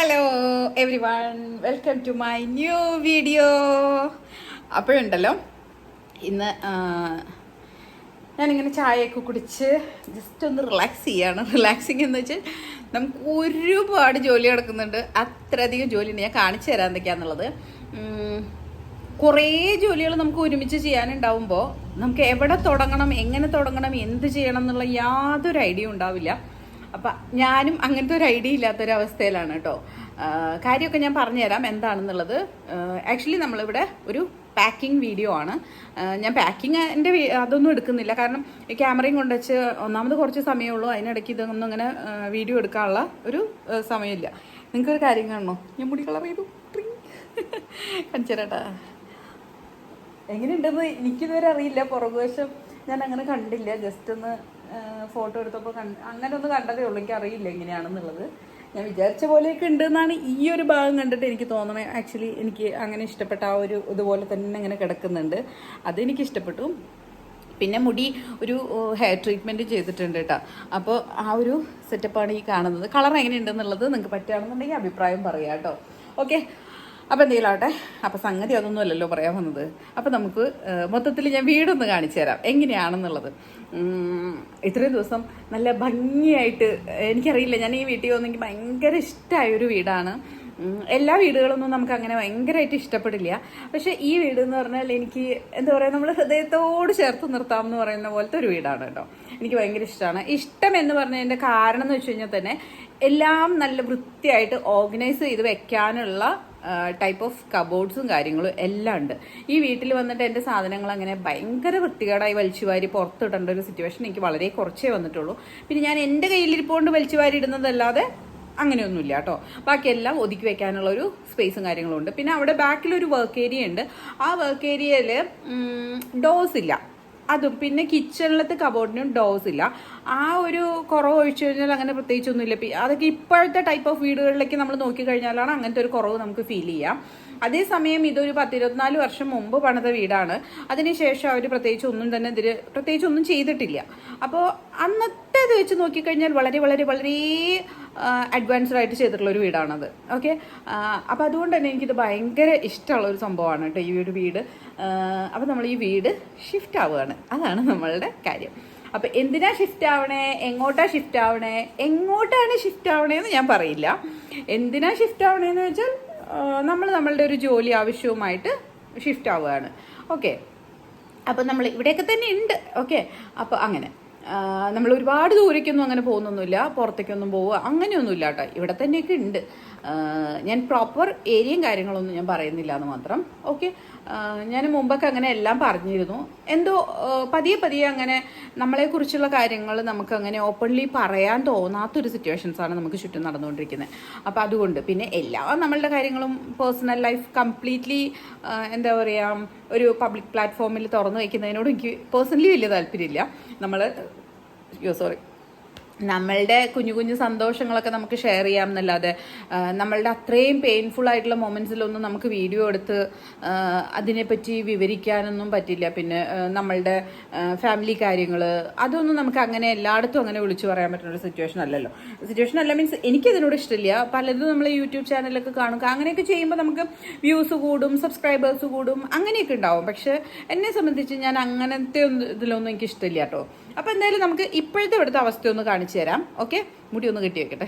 Hello everyone, welcome to my new video. അപ്പോഴുണ്ടല്ലോ ഇന്ന് ഞാനിങ്ങനെ ചായയൊക്കെ കുടിച്ച് ജസ്റ്റ് ഒന്ന് റിലാക്സ് ചെയ്യാണ്. റിലാക്സിങ് എന്ന് വെച്ചാൽ നമുക്ക് ഒരുപാട് ജോലി കിടക്കുന്നുണ്ട്. അത്രയധികം ജോലിയുണ്ട്. ഞാൻ കാണിച്ചു തരാൻ എന്തൊക്കെയാണെന്നുള്ളത്. കുറേ ജോലികൾ നമുക്ക് ഒരുമിച്ച് ചെയ്യാനുണ്ടാവുമ്പോൾ നമുക്ക് എവിടെ തുടങ്ങണം, എങ്ങനെ തുടങ്ങണം, എന്ത് ചെയ്യണം എന്നുള്ള യാതൊരു ഐഡിയ ഉണ്ടാവില്ല. അപ്പം ഞാനും അങ്ങനത്തെ ഒരു ഐഡിയ ഇല്ലാത്തൊരവസ്ഥയിലാണ് കേട്ടോ. കാര്യമൊക്കെ ഞാൻ പറഞ്ഞുതരാം എന്താണെന്നുള്ളത്. ആക്ച്വലി നമ്മളിവിടെ ഒരു പാക്കിംഗ് വീഡിയോ ആണ്. ഞാൻ പാക്കിങ്ങിൻ്റെ അതൊന്നും എടുക്കുന്നില്ല, കാരണം ഈ ക്യാമറയും കൊണ്ടുവച്ച് ഒന്നാമത് കുറച്ച് സമയമുള്ളൂ. അതിനിടയ്ക്ക് ഇതൊന്നും അങ്ങനെ വീഡിയോ എടുക്കാനുള്ള ഒരു സമയമില്ല. നിങ്ങൾക്കൊരു കാര്യം കാണണോ? ഞാൻ മുടി കളർ ചെയ്തു കാണിച്ചേരാട്ടാ. എങ്ങനെയുണ്ടെന്ന് എനിക്കിതുവരെ അറിയില്ല. പുറകുവശം ഞാൻ അങ്ങനെ കണ്ടില്ല. ജസ്റ്റ് ഒന്ന് ഫോട്ടോ എടുത്തപ്പോൾ അങ്ങനെ ഒന്ന് കണ്ടതേ ഉള്ളൂ. എനിക്ക് അറിയില്ല എങ്ങനെയാണെന്നുള്ളത്. ഞാൻ വിചാരിച്ച പോലെയൊക്കെ ഉണ്ടെന്നാണ് ഈ ഒരു ഭാഗം കണ്ടിട്ട് എനിക്ക് തോന്നണേ. ആക്ച്വലി എനിക്ക് അങ്ങനെ ഇഷ്ടപ്പെട്ട ആ ഒരു ഇതുപോലെ തന്നെ ഇങ്ങനെ കിടക്കുന്നുണ്ട്. അതെനിക്ക് ഇഷ്ടപ്പെട്ടു. പിന്നെ മുടി ഒരു ഹെയർ ട്രീറ്റ്മെൻറ്റ് ചെയ്തിട്ടുണ്ട് കേട്ടോ. അപ്പോൾ ആ ഒരു സെറ്റപ്പാണ് ഈ കാണുന്നത്. കളർ എങ്ങനെയുണ്ടെന്നുള്ളത് നിങ്ങൾക്ക് പറ്റുകയാണെന്നുണ്ടെങ്കിൽ അഭിപ്രായം പറയാം കേട്ടോ. ഓക്കെ, അപ്പോൾ എന്തെങ്കിലും ആവട്ടെ. അപ്പോൾ സംഗതി അതൊന്നും അല്ലല്ലോ പറയാൻ വന്നത്. അപ്പോൾ നമുക്ക് മൊത്തത്തിൽ ഞാൻ വീടൊന്ന് കാണിച്ചു തരാം എങ്ങനെയാണെന്നുള്ളത്. ഇത്രയും ദിവസം നല്ല ഭംഗിയായിട്ട്, എനിക്കറിയില്ല, ഞാൻ ഈ വീട്ടിൽ വന്നെങ്കിൽ എനിക്ക് ഭയങ്കര ഇഷ്ടമായൊരു വീടാണ്. എല്ലാ വീടുകളൊന്നും നമുക്ക് അങ്ങനെ ഭയങ്കരമായിട്ട് ഇഷ്ടപ്പെടില്ല. പക്ഷേ ഈ വീട് എന്ന് പറഞ്ഞാൽ എനിക്ക് എന്താ പറയുക, നമ്മൾ ഹൃദയത്തോട് ചേർത്ത് നിർത്താം എന്ന് പറയുന്ന പോലത്തെ ഒരു വീടാണ് കേട്ടോ. എനിക്ക് ഭയങ്കര ഇഷ്ടമാണ്. ഇഷ്ടം എന്ന് പറഞ്ഞതിൻ്റെ കാരണം എന്ന് വെച്ച് കഴിഞ്ഞാൽ തന്നെ എല്ലാം നല്ല വൃത്തിയായിട്ട് ഓർഗനൈസ് ചെയ്ത് വെക്കാനുള്ള ടൈപ്പ് ഓഫ് കബോർഡ്സും കാര്യങ്ങളും എല്ലാം ഉണ്ട്. ഈ വീട്ടിൽ വന്നിട്ട് എൻ്റെ സാധനങ്ങൾ അങ്ങനെ ഭയങ്കര വൃത്തികേടായി വലിച്ചുവാരി പുറത്തിടേണ്ട ഒരു സിറ്റുവേഷൻ എനിക്ക് വളരെ കുറച്ചേ വന്നിട്ടുള്ളൂ. പിന്നെ ഞാൻ എൻ്റെ കയ്യിലിരിപ്പോണ്ട് വലിച്ചുവാരി ഇടുന്നതല്ലാതെ അങ്ങനെയൊന്നുമില്ല കേട്ടോ. ബാക്കിയെല്ലാം ഒതുക്കി വെക്കാനുള്ള ഒരു സ്പേസും കാര്യങ്ങളും ഉണ്ട്. പിന്നെ അവിടെ ബാക്കിലൊരു വർക്ക് ഏരിയ ഉണ്ട്. ആ വർക്ക് ഏരിയയിൽ ഡോസ് ഇല്ല. അതും പിന്നെ കിച്ചണിലത്തെ കബോർഡിനും ഡോസ് ഇല്ല. ആ ഒരു കുറവ് ഒഴിച്ചു കഴിഞ്ഞാൽ അങ്ങനെ പ്രത്യേകിച്ചൊന്നുമില്ല. അതൊക്കെ ഇപ്പോഴത്തെ ടൈപ്പ് ഓഫ് വീടുകളിലേക്ക് നമ്മൾ നോക്കിക്കഴിഞ്ഞാലാണ് അങ്ങനത്തെ ഒരു കുറവ് നമുക്ക് ഫീൽ ചെയ്യാം. അതേസമയം ഇതൊരു 10-24 വർഷം മുമ്പ് പണിത വീടാണ്. അതിനുശേഷം അവർ പ്രത്യേകിച്ച് ഒന്നും ചെയ്തിട്ടില്ല. അപ്പോൾ അന്നത്തെ ഇത് വെച്ച് നോക്കിക്കഴിഞ്ഞാൽ വളരെ വളരെ വളരെ അഡ്വാൻസ്ഡ് ആയിട്ട് ചെയ്തിട്ടുള്ള ഒരു വീടാണത്. ഓക്കെ, അപ്പോൾ അതുകൊണ്ട് തന്നെ എനിക്കിത് ഭയങ്കര ഇഷ്ടമുള്ള ഒരു സംഭവമാണ് കേട്ടോ ഈ ഒരു വീട്. അപ്പോൾ നമ്മൾ ഈ വീട് ഷിഫ്റ്റ് ആവുകയാണ്. അതാണ് നമ്മളുടെ കാര്യം. അപ്പോൾ എന്തിനാ ഷിഫ്റ്റ് ആവണേ, എങ്ങോട്ടാണ് ഷിഫ്റ്റ് ആവണേ, എങ്ങോട്ടാണ് ഷിഫ്റ്റ് ആവണേന്ന് ഞാൻ പറയില്ല. എന്തിനാ ഷിഫ്റ്റ് ആവണേന്ന് വെച്ചാൽ നമ്മളുടെ ഒരു ജോലി ആവശ്യവുമായിട്ട് ഷിഫ്റ്റ് ആവുകയാണ്. ഓക്കെ, അപ്പോൾ നമ്മൾ ഇവിടെയൊക്കെ തന്നെ ഉണ്ട്. ഓക്കെ, അപ്പോൾ അങ്ങനെ നമ്മൾ ഒരുപാട് ദൂരേക്കൊന്നും അങ്ങനെ പോകുന്നൊന്നുമില്ല, പുറത്തേക്കൊന്നും പോവുക അങ്ങനെയൊന്നുമില്ല കേട്ടോ. ഇവിടെ തന്നെയൊക്കെ ഉണ്ട്. ഞാൻ പ്രോപ്പർ ഏരിയയും കാര്യങ്ങളൊന്നും ഞാൻ പറയുന്നില്ല എന്ന് മാത്രം. ഓക്കെ, ഞാൻ മുമ്പൊക്കെ അങ്ങനെ എല്ലാം പറഞ്ഞിരുന്നു. എന്തോ പതിയെ അങ്ങനെ നമ്മളെക്കുറിച്ചുള്ള കാര്യങ്ങൾ നമുക്ക് അങ്ങനെ ഓപ്പൺലി പറയാൻ തോന്നാത്തൊരു സിറ്റുവേഷൻസാണ് നമുക്ക് ചുറ്റും നടന്നുകൊണ്ടിരിക്കുന്നത്. അപ്പോൾ അതുകൊണ്ട് പിന്നെ എല്ലാ നമ്മളുടെ കാര്യങ്ങളും പേഴ്സണൽ ലൈഫ് കംപ്ലീറ്റ്ലി എന്താ പറയുക, ഒരു പബ്ലിക് പ്ലാറ്റ്ഫോമിൽ തുറന്നു വയ്ക്കുന്നതിനോട് എനിക്ക് പേഴ്സണലി വലിയ താല്പര്യമില്ല. നമ്മളുടെ കുഞ്ഞു കുഞ്ഞു സന്തോഷങ്ങളൊക്കെ നമുക്ക് ഷെയർ ചെയ്യാം എന്നല്ലാതെ നമ്മളുടെ അത്രയും പെയിൻഫുൾ ആയിട്ടുള്ള മൊമെൻറ്റ്സിലൊന്നും നമുക്ക് വീഡിയോ എടുത്ത് അതിനെപ്പറ്റി വിവരിക്കാനൊന്നും പറ്റില്ല. പിന്നെ നമ്മളുടെ ഫാമിലി കാര്യങ്ങൾ അതൊന്നും നമുക്ക് അങ്ങനെ എല്ലായിടത്തും അങ്ങനെ വിളിച്ചു പറയാൻ പറ്റുന്ന ഒരു സിറ്റുവേഷൻ അല്ല. മീൻസ് എനിക്കതിനോട് ഇഷ്ടമില്ല. പലതും നമ്മൾ യൂട്യൂബ് ചാനലൊക്കെ കാണുക, അങ്ങനെയൊക്കെ ചെയ്യുമ്പോൾ നമുക്ക് വ്യൂസ് കൂടും, സബ്സ്ക്രൈബേഴ്സ് കൂടും, അങ്ങനെയൊക്കെ ഉണ്ടാവും. പക്ഷെ എന്നെ സംബന്ധിച്ച് ഞാൻ അങ്ങനത്തെ ഇതിലൊന്നും എനിക്ക് ഇഷ്ടമില്ല കേട്ടോ. അപ്പോൾ എന്തായാലും നമുക്ക് ഇപ്പോഴത്തെ ഇവിടുത്തെ അവസ്ഥ ഒന്ന് കാണിച്ചു തരാം. ഓക്കെ, മുടി ഒന്ന് കെട്ടി വെക്കട്ടെ.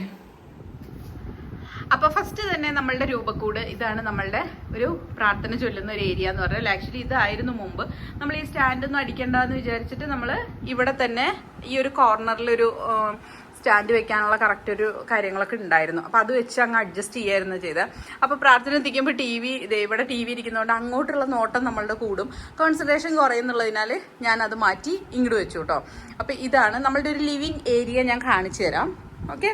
അപ്പോൾ ഫസ്റ്റ് തന്നെ നമ്മളുടെ രൂപക്കൂട് ഇതാണ്. നമ്മളുടെ ഒരു പ്രാർത്ഥന ചൊല്ലുന്ന ഒരു ഏരിയ എന്ന് പറഞ്ഞാൽ ആക്ച്വലി ഇതായിരുന്നു മുമ്പ്. നമ്മൾ ഈ സ്റ്റാൻഡൊന്നും അടിക്കണ്ടെന്ന് വിചാരിച്ചിട്ട് നമ്മൾ ഇവിടെ തന്നെ ഈ ഒരു കോർണറിലൊരു സ്റ്റാൻഡ് വെക്കാനുള്ള കറക്റ്റ് ഒരു കാര്യങ്ങളൊക്കെ ഉണ്ടായിരുന്നു. അപ്പോൾ അത് വെച്ച് അങ്ങ് അഡ്ജസ്റ്റ് ചെയ്യായിരുന്നു ചെയ്തത്. അപ്പോൾ പ്രാർത്ഥന എത്തിക്കുമ്പോൾ ഇവിടെ ടി വി ഇരിക്കുന്നതുകൊണ്ട് അങ്ങോട്ടുള്ള നോട്ടം നമ്മളുടെ കൂടും, കോൺസെൻട്രേഷൻ കുറയുന്നുള്ളതിനാൽ ഞാനത് മാറ്റി ഇങ്ങോട്ട് വെച്ചു കേട്ടോ. അപ്പോൾ ഇതാണ് നമ്മളുടെ ഒരു ലിവിങ് ഏരിയ. ഞാൻ കാണിച്ചു തരാം. ഓക്കെ,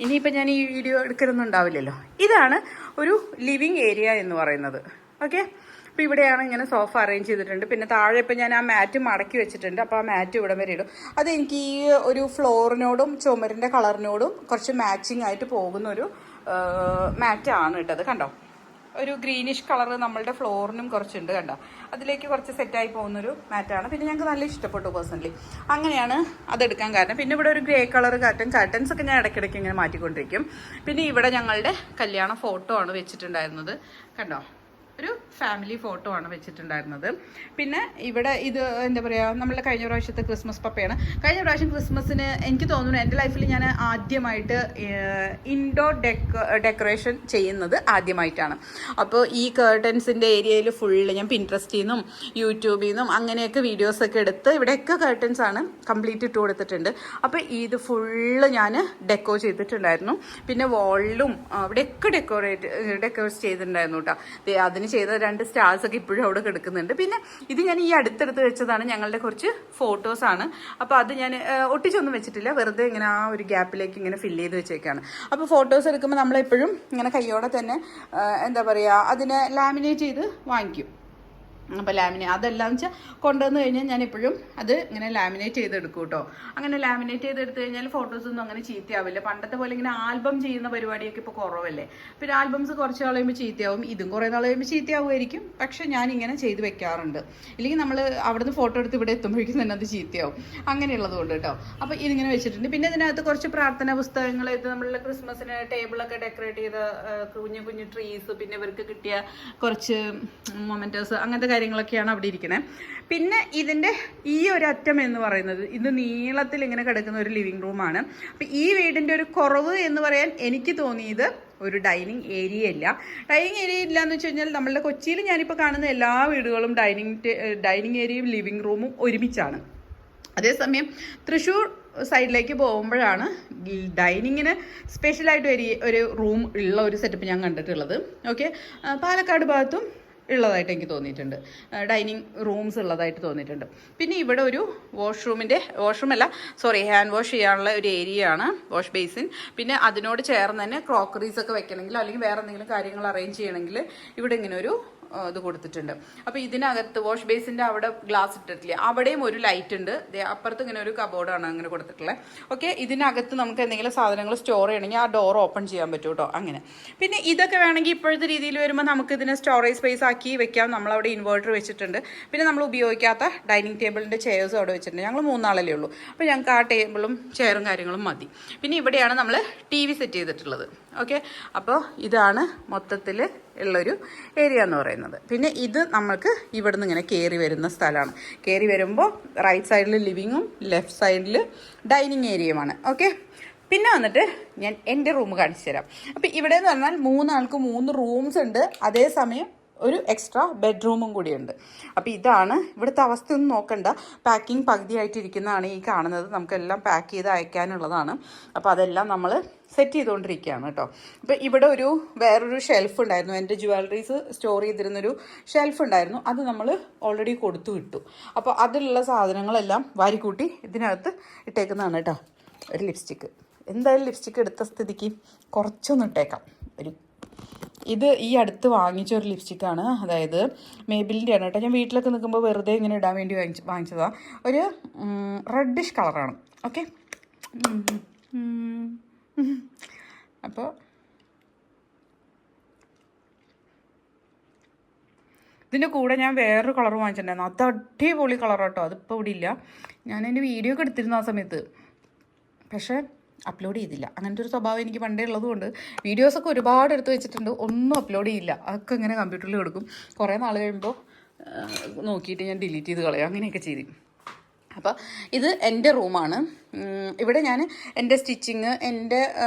ഇനിയിപ്പോൾ ഞാൻ ഈ വീഡിയോ എടുക്കലൊന്നും ഉണ്ടാവില്ലല്ലോ. ഇതാണ് ഒരു ലിവിങ് ഏരിയ എന്ന് പറയുന്നത്. ഓക്കെ, അപ്പോൾ ഇവിടെയാണ് ഇങ്ങനെ സോഫ അറേഞ്ച് ചെയ്തിട്ടുണ്ട്. പിന്നെ താഴെ ഇപ്പം ഞാൻ ആ മാറ്റ് മടക്കി വെച്ചിട്ടുണ്ട്. അപ്പോൾ ആ മാറ്റ് ഇവിടെ വരെ ഇടും. അതെനിക്ക് ഈ ഒരു ഫ്ലോറിനോടും ചുമരിൻ്റെ കളറിനോടും കുറച്ച് മാച്ചിങ് ആയിട്ട് പോകുന്ന ഒരു മാറ്റാണ് ഇട്ടത്. കണ്ടോ, ഒരു ഗ്രീനിഷ് കളർ നമ്മളുടെ ഫ്ലോറിനും കുറച്ചുണ്ട് കണ്ടോ. അതിലേക്ക് കുറച്ച് സെറ്റായി പോകുന്നൊരു മാറ്റാണ്. പിന്നെ ഞങ്ങൾക്ക് നല്ല ഇഷ്ടപ്പെട്ടു പേഴ്സണലി. അങ്ങനെയാണ് അതെടുക്കാൻ കാരണം. പിന്നെ ഇവിടെ ഒരു ഗ്രേ കളർ കർട്ടൻസ് ഒക്കെ ഞാൻ ഇടയ്ക്കിടയ്ക്ക് ഇങ്ങനെ മാറ്റിക്കൊണ്ടിരിക്കും. പിന്നെ ഇവിടെ ഞങ്ങളുടെ കല്യാണ ഫോട്ടോ ആണ് വെച്ചിട്ടുണ്ടായിരുന്നത് കണ്ടോ. ഒരു ഫാമിലി ഫോട്ടോ ആണ് വെച്ചിട്ടുണ്ടായിരുന്നത്. പിന്നെ ഇവിടെ ഇത് എന്താ പറയുക, നമ്മളുടെ കഴിഞ്ഞ പ്രാവശ്യത്തെ ക്രിസ്മസ് പപ്പയാണ്. കഴിഞ്ഞ പ്രാവശ്യം ക്രിസ്മസിന് എനിക്ക് തോന്നുന്നു എൻ്റെ ലൈഫിൽ ഞാൻ ആദ്യമായിട്ട് ഇൻഡോർ ഡെക്കറേഷൻ ചെയ്യുന്നത് ആദ്യമായിട്ടാണ്. അപ്പോൾ ഈ കേർട്ടൻസിൻ്റെ ഏരിയയിൽ ഫുള്ള് ഞാൻ പിൻട്രസ്റ്റിൽ നിന്നും യൂട്യൂബിൽ നിന്നും അങ്ങനെയൊക്കെ വീഡിയോസൊക്കെ എടുത്ത് ഇവിടെയൊക്കെ കേർട്ടൻസ് ആണ് കംപ്ലീറ്റ് ഇട്ട് കൊടുത്തിട്ടുണ്ട്. അപ്പോൾ ഇത് ഫുള്ള് ഞാൻ ഡെക്കോ ചെയ്തിട്ടുണ്ടായിരുന്നു. പിന്നെ വാളിലും അവിടെയൊക്കെ ഡെക്കറേറ്റ് ചെയ്തിട്ടുണ്ടായിരുന്നു കേട്ടോ. അതിന് ചെയ്ത 2 സ്റ്റാർസ് ഒക്കെ ഇപ്പോഴും അവിടെ കിടക്കുന്നുണ്ട്. പിന്നെ ഇത് ഞാൻ ഈ അടുത്തെടുത്ത് വെച്ചതാണ്. ഞങ്ങളുടെ കുറച്ച് ഫോട്ടോസാണ്. അപ്പോൾ അത് ഞാൻ ഒട്ടിച്ചൊന്നും വെച്ചിട്ടില്ല, വെറുതെ ഇങ്ങനെ ആ ഒരു ഗ്യാപ്പിലേക്ക് ഇങ്ങനെ ഫില്ല് ചെയ്ത് വെച്ചേക്കാണ്. അപ്പോൾ ഫോട്ടോസ് എടുക്കുമ്പോൾ നമ്മളെപ്പോഴും ഇങ്ങനെ കയ്യോടെ തന്നെ എന്താ പറയുക അതിനെ ലാമിനേറ്റ് ചെയ്ത് വാങ്ങിക്കും. അപ്പോൾ അതെല്ലാം വെച്ചാൽ കൊണ്ടുവന്ന് കഴിഞ്ഞാൽ ഞാൻ എപ്പോഴും അത് ഇങ്ങനെ ലാമിനേറ്റ് ചെയ്തെടുക്കും കേട്ടോ. അങ്ങനെ ലാമിനേറ്റ് ചെയ്തെടുത്ത് കഴിഞ്ഞാൽ ഫോട്ടോസൊന്നും അങ്ങനെ ചീത്തയാവില്ല. പണ്ടത്തെ പോലെ ഇങ്ങനെ ആൽബം ചെയ്യുന്ന പരിപാടിയൊക്കെ ഇപ്പോൾ കുറവല്ലേ. പിന്നെ ആൽബംസ് കുറച്ച് നാൾ കഴിയുമ്പോൾ ചീത്തയാവും, ഇതും കുറേ നാൾ കഴിയുമ്പോൾ ചീത്തയാവുമായിരിക്കും. പക്ഷെ ഞാനിങ്ങനെ ചെയ്ത് വെക്കാറുണ്ട്. ഇല്ലെങ്കിൽ നമ്മൾ അവിടുന്ന് ഫോട്ടോ എടുത്ത് ഇവിടെ എത്തുമ്പോഴേക്കും തന്നെ അത് ചീത്തയാവും. അങ്ങനെയുള്ളത് കൊണ്ട് കേട്ടോ. അപ്പോൾ ഇതിങ്ങനെ വെച്ചിട്ടുണ്ട്. പിന്നെ ഇതിനകത്ത് കുറച്ച് പ്രാർത്ഥനാ പുസ്തകങ്ങൾ, ഇത് നമ്മളുടെ ക്രിസ്മസിന് ടേബിളൊക്കെ ഡെക്കറേറ്റ് ചെയ്ത കുഞ്ഞു കുഞ്ഞു ട്രീസ്, പിന്നെ ഇവർക്ക് കിട്ടിയ കുറച്ച് മൊമെൻറ്റോസ്, അങ്ങനത്തെ കാര്യങ്ങളൊക്കെയാണ് അവിടെ ഇരിക്കുന്നത്. പിന്നെ ഇതിൻ്റെ ഈ ഒരു അറ്റം എന്ന് പറയുന്നത് ഇത് നീളത്തിൽ ഇങ്ങനെ കിടക്കുന്ന ഒരു ലിവിങ് റൂമാണ്. അപ്പം ഈ വീടിൻ്റെ ഒരു കുറവ് എന്ന് പറയാൻ എനിക്ക് തോന്നിയത് ഒരു ഡൈനിങ് ഏരിയ ഇല്ല. ഡൈനിങ് ഏരിയ ഇല്ല എന്ന് വെച്ച് കഴിഞ്ഞാൽ നമ്മളുടെ കൊച്ചിയിൽ ഞാനിപ്പോൾ കാണുന്ന എല്ലാ വീടുകളും ഡൈനിങ് ഏരിയയും ലിവിങ് റൂമും ഒരുമിച്ചാണ്. അതേസമയം തൃശ്ശൂർ സൈഡിലേക്ക് പോകുമ്പോഴാണ് ഡൈനിങ്ങിന് സ്പെഷ്യലായിട്ട് ഒരു റൂം ഉള്ള ഒരു സെറ്റപ്പ് ഞാൻ കണ്ടിട്ടുള്ളത്. ഓക്കെ, പാലക്കാട് ഭാഗത്തും ഉള്ളതായിട്ട് എനിക്ക് തോന്നിയിട്ടുണ്ട്, ഡൈനിങ് റൂംസ് ഉള്ളതായിട്ട് തോന്നിയിട്ടുണ്ട്. പിന്നെ ഇവിടെ ഒരു ഹാൻഡ് വാഷ് ചെയ്യാനുള്ള ഒരു ഏരിയ ആണ്, വാഷ് ബേസിൻ. പിന്നെ അതിനോട് ചേർന്ന് തന്നെ ക്രോക്കറീസ് ഒക്കെ വെക്കണമെങ്കിൽ അല്ലെങ്കിൽ വേറെ എന്തെങ്കിലും കാര്യങ്ങൾ അറേഞ്ച് ചെയ്യണമെങ്കിൽ ഇവിടെ ഇങ്ങനെ ഒരു ഇത് കൊടുത്തിട്ടുണ്ട്. അപ്പോൾ ഇതിനകത്ത് വാഷ് ബേസിൻ്റെ അവിടെ ഗ്ലാസ് ഇട്ടിട്ടില്ല, അവിടെയും ഒരു ലൈറ്റ് ഉണ്ട്. അപ്പുറത്ത് ഇങ്ങനെ ഒരു കബോർഡാണ് അങ്ങനെ കൊടുത്തിട്ടുള്ളത്. ഓക്കെ, ഇതിനകത്ത് നമുക്ക് എന്തെങ്കിലും സാധനങ്ങൾ സ്റ്റോർ ചെയ്യണമെങ്കിൽ ആ ഡോർ ഓപ്പൺ ചെയ്യാൻ പറ്റും കേട്ടോ. അങ്ങനെ പിന്നെ ഇതൊക്കെ വേണമെങ്കിൽ ഇപ്പോഴത്തെ രീതിയിൽ വരുമ്പോൾ നമുക്ക് ഇതിനെ സ്റ്റോറേജ് സ്പേസ് ആക്കി വെക്കാം. നമ്മളവിടെ ഇൻവേർട്ടർ വെച്ചിട്ടുണ്ട്. പിന്നെ നമ്മൾ ഉപയോഗിക്കാത്ത ഡൈനിങ് ടേബിളിൻ്റെ ചെയർസും അവിടെ വെച്ചിട്ടുണ്ട്. ഞങ്ങൾ 3 ആളല്ലേ ഉള്ളൂ. അപ്പോൾ ഞങ്ങൾക്ക് ആ ടേബിളും ചെയറും കാര്യങ്ങളും മതി. പിന്നെ ഇവിടെയാണ് നമ്മൾ TV സെറ്റ് ചെയ്തിട്ടുള്ളത്. ഓക്കെ, അപ്പോൾ ഇതാണ് മൊത്തത്തിൽ ഉള്ളൊരു ഏരിയ എന്ന് പറയുന്നത്. പിന്നെ ഇത് നമ്മൾക്ക് ഇവിടെ നിന്ന് ഇങ്ങനെ കയറി വരുന്ന സ്ഥലമാണ്. കയറി വരുമ്പോൾ റൈറ്റ് സൈഡിൽ ലിവിങ്ങും ലെഫ്റ്റ് സൈഡിൽ ഡൈനിങ് ഏരിയയുമാണ്. ഓക്കെ, പിന്നെ വന്നിട്ട് ഞാൻ എൻ്റെ റൂം കാണിച്ചു തരാം. അപ്പോൾ ഇവിടെ എന്ന് പറഞ്ഞാൽ 3 ആൾക്ക് 3 റൂംസ് ഉണ്ട്. അതേസമയം ഒരു എക്സ്ട്രാ ബെഡ്റൂമും കൂടിയുണ്ട്. അപ്പോൾ ഇതാണ് ഇവിടുത്തെ അവസ്ഥയൊന്നും നോക്കണ്ട. പാക്കിംഗ് പകുതിയായിട്ടിരിക്കുന്നതാണ് ഈ കാണുന്നത്. നമുക്കെല്ലാം പാക്ക് ചെയ്ത് അയക്കാനുള്ളതാണ്. അപ്പോൾ അതെല്ലാം നമ്മൾ സെറ്റ് ചെയ്തുകൊണ്ടിരിക്കുകയാണ് കേട്ടോ. അപ്പോൾ ഇവിടെ വേറൊരു ഷെൽഫ് ഉണ്ടായിരുന്നു, എൻ്റെ ജ്വല്ലറീസ് സ്റ്റോർ ചെയ്തിരുന്നൊരു ഷെൽഫ് ഉണ്ടായിരുന്നു. അത് നമ്മൾ ഓൾറെഡി കൊടുത്തു വിട്ടു. അപ്പോൾ അതിലുള്ള സാധനങ്ങളെല്ലാം വാരിക്കൂട്ടി ഇതിനകത്ത് ഇട്ടേക്കുന്നതാണ് കേട്ടോ. ഒരു ലിപ്സ്റ്റിക്ക്, എന്തായാലും ലിപ്സ്റ്റിക്ക് എടുത്ത സ്ഥിതിക്ക് കുറച്ചൊന്നും ഇട്ടേക്കാം. ഇത് ഈ അടുത്ത് വാങ്ങിച്ച ഒരു ലിപ്സ്റ്റിക്കാണ്, അതായത് മേബിലിൻ്റെ ആണ് കേട്ടോ. ഞാൻ വീട്ടിലൊക്കെ നിൽക്കുമ്പോൾ വെറുതെ ഇങ്ങനെ ഇടാൻ വേണ്ടി വാങ്ങിച്ചതാണ്. ഒരു റെഡിഷ് കളറാണ്. ഓക്കെ, അപ്പോൾ ഇതിൻ്റെ കൂടെ ഞാൻ വേറൊരു കളർ വാങ്ങിച്ചിട്ടുണ്ടായിരുന്നു. അത് അടിപൊളി കളർ കേട്ടോ. അതിപ്പോൾ ഇവിടെ ഇല്ല. ഞാൻ എൻ്റെ വീഡിയോ ഒക്കെ എടുത്തിരുന്നു ആ സമയത്ത്, പക്ഷേ അപ്ലോഡ് ചെയ്തില്ല. അങ്ങനത്തെ ഒരു സ്വഭാവം എനിക്ക് പണ്ടേ ഉള്ളതുകൊണ്ട് വീഡിയോസൊക്കെ ഒരുപാട് എടുത്ത് വെച്ചിട്ടുണ്ട്, ഒന്നും അപ്ലോഡ് ചെയ്യില്ല. അതൊക്കെ ഇങ്ങനെ കമ്പ്യൂട്ടറിൽ കൊടുക്കും. കുറേ നാൾ കഴിയുമ്പോൾ നോക്കിയിട്ട് ഞാൻ ഡിലീറ്റ് ചെയ്ത് കളയാം. അങ്ങനെയൊക്കെ ചെയ്തു. അപ്പോൾ ഇത് എൻ്റെ റൂമാണ്. ഇവിടെ ഞാൻ എൻ്റെ സ്റ്റിച്ചിങ്, എൻ്റെ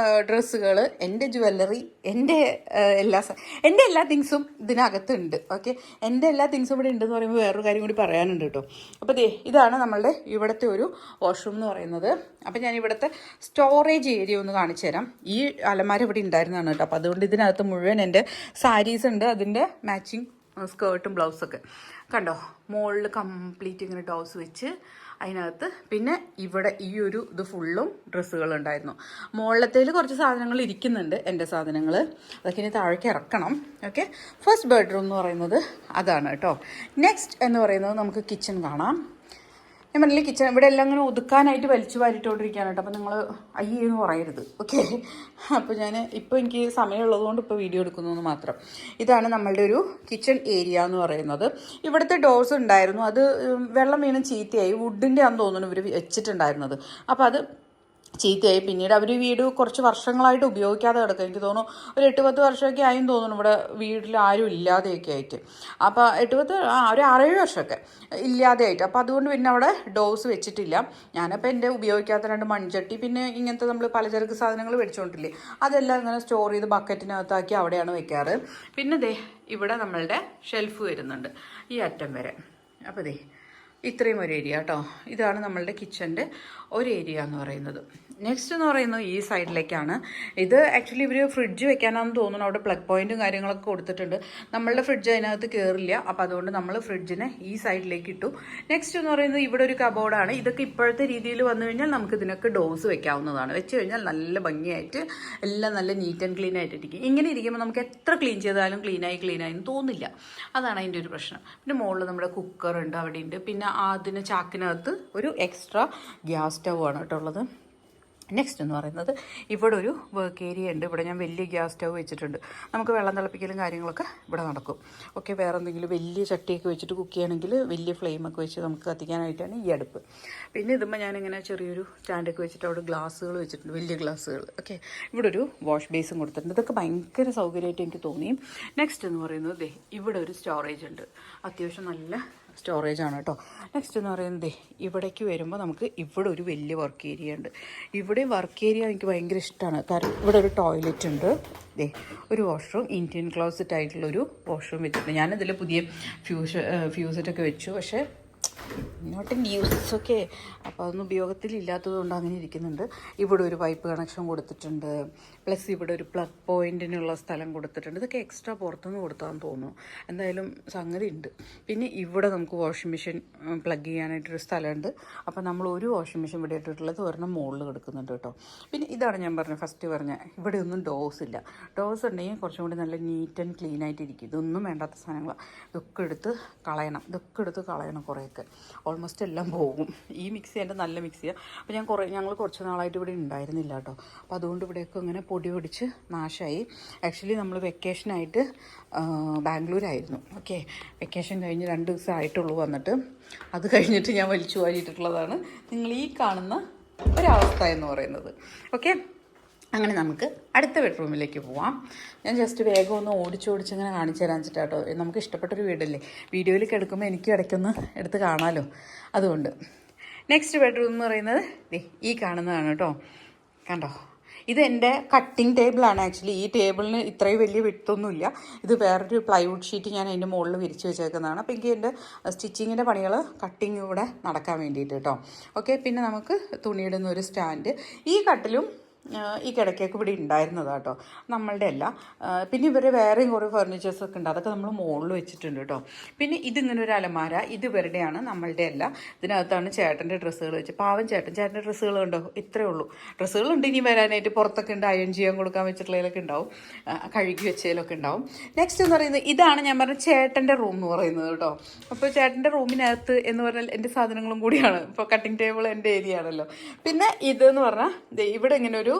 ഡ്രസ്സുകൾ, എൻ്റെ ജ്വല്ലറി, എൻ്റെ എല്ലാ തിങ്സും ഇതിനകത്തുണ്ട്. ഓക്കെ, എൻ്റെ എല്ലാ തിങ്സും ഇവിടെ ഉണ്ടെന്ന് പറയുമ്പോൾ വേറൊരു കാര്യം കൂടി പറയാനുണ്ട് കേട്ടോ. അപ്പോൾ ഇതാണ് നമ്മളുടെ ഇവിടുത്തെ ഒരു വാഷ്റൂം എന്ന് പറയുന്നത്. അപ്പോൾ ഞാൻ ഇവിടുത്തെ സ്റ്റോറേജ് ഏരിയ ഒന്ന് കാണിച്ചു തരാം. ഈ അലമാര ഇവിടെ ഉണ്ടായിരുന്നതാണ് കേട്ടോ. അപ്പോൾ അതുകൊണ്ട് ഇതിനകത്ത് മുഴുവൻ എൻ്റെ സാരീസ് ഉണ്ട്, അതിൻ്റെ മാച്ചിങ് സ്കേർട്ടും ബ്ലൗസൊക്കെ കണ്ടോ. മുകളിൽ കംപ്ലീറ്റ് ഇങ്ങനെ ടോസ് വെച്ച് അതിനകത്ത്. പിന്നെ ഇവിടെ ഇത് ഫുള്ളും ഡ്രസ്സുകളുണ്ടായിരുന്നു. മുകളിലത്തേൽ കുറച്ച് സാധനങ്ങൾ ഇരിക്കുന്നുണ്ട്, എൻ്റെ സാധനങ്ങൾ. അതൊക്കെ ഇനി താഴേക്ക് ഇറക്കണം. ഓക്കെ, ഫസ്റ്റ് ബെഡ്റൂം എന്ന് പറയുന്നത് അതാണ് കേട്ടോ. നെക്സ്റ്റ് എന്ന് പറയുന്നത് നമുക്ക് കിച്ചൺ കാണാം. ഞാൻ പറഞ്ഞില്ലേ കിച്ചൺ ഇവിടെ എല്ലാം അങ്ങനെ ഒതുക്കാനായിട്ട് വലിച്ചു വാരിട്ടോണ്ടിരിക്കുകയാണ് കേട്ടോ. അപ്പോൾ നിങ്ങൾ അയ്യെന്ന് പറയരുത്, ഓക്കെ. അപ്പോൾ ഞാൻ ഇപ്പോൾ എനിക്ക് സമയമുള്ളത് കൊണ്ട് ഇപ്പോൾ വീഡിയോ എടുക്കുന്നു മാത്രം. ഇതാണ് നമ്മളുടെ ഒരു കിച്ചൺ ഏരിയ എന്ന് പറയുന്നത്. ഇവിടുത്തെ ഡോർസ് ഉണ്ടായിരുന്നു, അത് വെള്ളം വീണ് ചീത്തയായി. വുഡിൻ്റെ ആണെന്ന് തോന്നുന്നു ഇവർ വെച്ചിട്ടുണ്ടായിരുന്നത്. അപ്പോൾ അത് ചീത്തയായി. പിന്നീട് അവർ വീട് കുറച്ച് വർഷങ്ങളായിട്ട് ഉപയോഗിക്കാതെ കിടക്കുക. എനിക്ക് തോന്നുന്നു ഒരു 8-10 വർഷമൊക്കെ ആയെന്ന് തോന്നുന്നു ഇവിടെ വീട്ടിൽ ആരും ഇല്ലാതെയൊക്കെ ആയിട്ട്. അപ്പോൾ 8-10 ഒരു 6-7 വർഷമൊക്കെ ഇല്ലാതെ ആയിട്ട്. അപ്പോൾ അതുകൊണ്ട് പിന്നെ അവിടെ ഡോസ് വെച്ചിട്ടില്ല. ഞാനപ്പോൾ എൻ്റെ ഉപയോഗിക്കാത്ത 2 മൺചട്ടി, പിന്നെ ഇങ്ങനത്തെ നമ്മൾ പലചരക്ക് സാധനങ്ങൾ മേടിച്ചുകൊണ്ടില്ലേ, അതെല്ലാം ഇങ്ങനെ സ്റ്റോർ ചെയ്ത് ബക്കറ്റിനകത്താക്കി അവിടെയാണ് വെക്കാറ്. പിന്നെ ദേ ഇവിടെ നമ്മളുടെ ഷെൽഫ് വരുന്നുണ്ട് ഈ അറ്റം വരെ. അപ്പോൾ ദേ ഇത്രയും ഒരു ഏരിയ കേട്ടോ. ഇതാണ് നമ്മളുടെ കിച്ചൻ്റെ ഒരു ഏരിയ എന്ന് പറയുന്നത്. നെക്സ്റ്റ് എന്ന് പറയുന്നത് ഈ സൈഡിലേക്കാണ്. ഇത് ആക്ച്വലി ഇവർ ഫ്രിഡ്ജ് വെക്കാനാണെന്ന് തോന്നുന്നു. അവിടെ പ്ലഗ് പോയിൻറ്റും കാര്യങ്ങളൊക്കെ കൊടുത്തിട്ടുണ്ട്. നമ്മളുടെ ഫ്രിഡ്ജ് അതിനകത്ത് കയറില്ല. അപ്പോൾ അതുകൊണ്ട് നമ്മൾ ഫ്രിഡ്ജിനെ ഈ സൈഡിലേക്ക് ഇട്ടു. നെക്സ്റ്റ് എന്ന് പറയുന്നത് ഇവിടെ ഒരു കബോർഡാണ്. ഇതൊക്കെ ഇപ്പോഴത്തെ രീതിയിൽ വന്നു കഴിഞ്ഞാൽ നമുക്ക് ഇതിനൊക്കെ ഡോസ് വെക്കാവുന്നതാണ്. വെച്ച് കഴിഞ്ഞാൽ നല്ല ഭംഗിയായിട്ട് എല്ലാം നല്ല നീറ്റ് ആൻഡ് ക്ലീൻ ആയിട്ടിരിക്കും. ഇങ്ങനെ ഇരിക്കുമ്പോൾ നമുക്ക് എത്ര ക്ലീൻ ചെയ്താലും ക്ലീനായി എന്ന് തോന്നില്ല. അതാണ് അതിൻ്റെ ഒരു പ്രശ്നം. പിന്നെ മുകളിൽ നമ്മുടെ കുക്കറുണ്ട്, അവിടെ ഉണ്ട്. പിന്നെ അതിന് ചാക്കിനകത്ത് ഒരു എക്സ്ട്രാ ഗ്യാസ് സ്റ്റവ് ആണ് കേട്ടോ ഉള്ളത്. നെക്സ്റ്റ് എന്ന് പറയുന്നത് ഇവിടെ ഒരു വർക്ക് ഏരിയ ഉണ്ട്. ഇവിടെ ഞാൻ വലിയ ഗ്യാസ് സ്റ്റവ് വെച്ചിട്ടുണ്ട്. നമുക്ക് വെള്ളം തിളപ്പിക്കലും കാര്യങ്ങളൊക്കെ ഇവിടെ നടക്കും. ഓക്കെ, വേറെ എന്തെങ്കിലും വലിയ ചട്ടിയൊക്കെ വെച്ചിട്ട് കുക്ക് ചെയ്യണമെങ്കിൽ വലിയ ഫ്ലെയിമൊക്കെ വെച്ച് നമുക്ക് കത്തിക്കാനായിട്ടാണ് ഈ അടുപ്പ്. പിന്നെ ഇതുമ്പോൾ ഞാനിങ്ങനെ ചെറിയൊരു സ്റ്റാൻഡൊക്കെ വെച്ചിട്ട് അവിടെ ഗ്ലാസ്സുകൾ വെച്ചിട്ടുണ്ട്, വലിയ ഗ്ലാസ്സുകൾ. ഓക്കെ, ഇവിടെ ഒരു വാഷ് ബേസും കൊടുത്തിട്ടുണ്ട്. ഇതൊക്കെ ഭയങ്കര സൗകര്യമായിട്ട് എനിക്ക് തോന്നി. നെക്സ്റ്റ് എന്ന് പറയുന്നത് ഇവിടെ ഒരു സ്റ്റോറേജ് ഉണ്ട്. അത്യാവശ്യം നല്ല സ്റ്റോറേജ് ആണ് കേട്ടോ. നെക്സ്റ്റ് എന്ന് പറയുന്നത് ഇവിടേക്ക് വരുമ്പോൾ നമുക്ക് ഇവിടെ ഒരു വലിയ വർക്ക് ഏരിയ ഉണ്ട്. ഇവിടെ വർക്ക് ഏരിയ എനിക്ക് ഭയങ്കര ഇഷ്ടമാണ്. കാരണം ഇവിടെ ഒരു ടോയ്ലറ്റ് ഉണ്ട്, ഒരു വാഷ്റൂം, ഇന്ത്യൻ ക്ലോസറ്റ് ആയിട്ടുള്ളൊരു വാഷ്റൂം വെച്ചിട്ടുണ്ട്. ഞാനതിൽ പുതിയ ഫ്യൂസറ്റൊക്കെ വെച്ചു, പക്ഷേ നോട്ട് ഇൻ യൂസ്, ഓക്കെ. അപ്പോൾ അതൊന്നും ഉപയോഗത്തിലില്ലാത്തത് കൊണ്ട് അങ്ങനെ ഇരിക്കുന്നുണ്ട്. ഇവിടെ ഒരു പൈപ്പ് കണക്ഷൻ കൊടുത്തിട്ടുണ്ട്. പ്ലസ് ഇവിടെ ഒരു പ്ലഗ് പോയിൻറ്റിനുള്ള സ്ഥലം കൊടുത്തിട്ടുണ്ട്. ഇതൊക്കെ എക്സ്ട്രാ പുറത്തുനിന്ന് കൊടുത്താന്ന് തോന്നുന്നു. എന്തായാലും സംഗതി ഉണ്ട്. പിന്നെ ഇവിടെ നമുക്ക് വാഷിംഗ് മെഷീൻ പ്ലഗ് ചെയ്യാനായിട്ടൊരു സ്ഥലമുണ്ട്. അപ്പോൾ നമ്മൾ ഒരു വാഷിംഗ് മെഷീൻ ഇവിടെ ഇട്ടിട്ടുള്ളത് ഒരെണ്ണം മുകളിൽ കിടക്കുന്നുണ്ട് കേട്ടോ. പിന്നെ ഇതാണ് ഞാൻ ഫസ്റ്റ് പറഞ്ഞ ഇവിടെ ഒന്നും ഡോസ് ഇല്ല. ഡോസ് ഉണ്ടെങ്കിൽ കുറച്ചും കൂടി നല്ല നീറ്റ് ആൻഡ് ക്ലീൻ ആയിട്ടിരിക്കും. ഇതൊന്നും വേണ്ടാത്ത സാധനങ്ങളാണ്. ഇതൊക്കെ എടുത്ത് കളയണം കുറേയൊക്കെ. ഓൾമോസ്റ്റ് എല്ലാം പോകും. ഈ മിക്സി എൻ്റെ നല്ല മിക്സിയാണ്. അപ്പോൾ ഞങ്ങൾ കുറച്ച് നാളായിട്ട് ഇവിടെ ഉണ്ടായിരുന്നില്ല കേട്ടോ. അപ്പോൾ അതുകൊണ്ട് ഇവിടെയൊക്കെ ഇങ്ങനെ പൊടി പൊടിച്ച് നാശമായി. ആക്ച്വലി നമ്മൾ വെക്കേഷനായിട്ട് ബാംഗ്ലൂരായിരുന്നു. ഓക്കെ, വെക്കേഷൻ കഴിഞ്ഞ് 2 ദിവസം ആയിട്ടുള്ളൂ വന്നിട്ട്. അത് കഴിഞ്ഞിട്ട് ഞാൻ വലിച്ചു വാരിയിട്ടുള്ളതാണ് നിങ്ങൾ ഈ കാണുന്ന ഒരവസ്ഥ എന്ന് പറയുന്നത്. ഓക്കെ, അങ്ങനെ നമുക്ക് അടുത്ത ബെഡ്റൂമിലേക്ക് പോവാം. ഞാൻ ജസ്റ്റ് വേഗം ഒന്ന് ഓടിച്ചോടിച്ചിങ്ങനെ കാണിച്ചു തരാൻ വെച്ചിട്ടാട്ടോ. നമുക്ക് ഇഷ്ടപ്പെട്ടൊരു വീടല്ലേ, വീഡിയോയിലേക്ക് എടുക്കുമ്പോൾ എനിക്കും ഇടയ്ക്കൊന്ന് എടുത്ത് കാണാമല്ലോ, അതുകൊണ്ട്. നെക്സ്റ്റ് ബെഡ്റൂം എന്ന് പറയുന്നത് ഈ കാണുന്നതാണ് കേട്ടോ. കണ്ടോ, ഇത് എൻ്റെ കട്ടിങ് ടേബിളാണ്. ആക്ച്വലി ഈ ടേബിളിന് ഇത്രയും വലിയ വിട്ടൊന്നുമില്ല. ഇത് വേറൊരു പ്ലൈവുഡ് ഷീറ്റ് ഞാൻ അതിൻ്റെ മുകളിൽ വിരിച്ച് വെച്ചേക്കുന്നതാണ്. അപ്പോൾ എനിക്ക് എൻ്റെ സ്റ്റിച്ചിങ്ങിൻ്റെ പണികൾ കട്ടിങ് ഇവിടെ നടക്കാൻ വേണ്ടിയിട്ട് കേട്ടോ. ഓക്കെ, പിന്നെ നമുക്ക് തുണിയിടുന്ന ഒരു സ്റ്റാൻഡ്. ഈ കട്ടിലും ഈ കിടക്കയൊക്കെ ഇവിടെ ഉണ്ടായിരുന്നതാണ് കേട്ടോ, നമ്മളുടെ അല്ല. പിന്നെ ഇവർ വേറെയും കുറേ ഫർണിച്ചേഴ്സൊക്കെ ഉണ്ട്, അതൊക്കെ നമ്മൾ മുകളിൽ വെച്ചിട്ടുണ്ട് കേട്ടോ. പിന്നെ ഇതിങ്ങനെ ഒരു അലമാര, ഇത് ഇവരുടെയാണ്, നമ്മളുടെ അല്ല. ഇതിനകത്താണ് ചേട്ടൻ്റെ ഡ്രസ്സുകൾ വെച്ച്. പാവം ചേട്ടൻ്റെ ഡ്രസ്സുകൾ ഉണ്ടോ, ഇത്രയേ ഉള്ളൂ. ഡ്രസ്സുകളുണ്ട് ഇനി വരാനായിട്ട്. പുറത്തൊക്കെ ഉണ്ട്, അയൺ ചെയ്യാൻ കൊടുക്കാൻ വെച്ചിട്ടുള്ളതിലൊക്കെ ഉണ്ടാവും, കഴുകി വെച്ചതിലൊക്കെ ഉണ്ടാവും. നെക്സ്റ്റ് എന്ന് പറയുന്നത് ഇതാണ് ഞാൻ പറഞ്ഞ ചേട്ടൻ്റെ റൂം എന്ന് പറയുന്നത് കേട്ടോ. അപ്പോൾ ചേട്ടൻ്റെ റൂമിനകത്ത് എന്ന് പറഞ്ഞാൽ എൻ്റെ സാധനങ്ങളും കൂടിയാണ്. ഇപ്പോൾ കട്ടിങ് ടേബിൾ എൻ്റെ ഏരിയ ആണല്ലോ. പിന്നെ ഇതെന്ന് പറഞ്ഞാൽ ഇവിടെ ഇങ്ങനെ ഒരു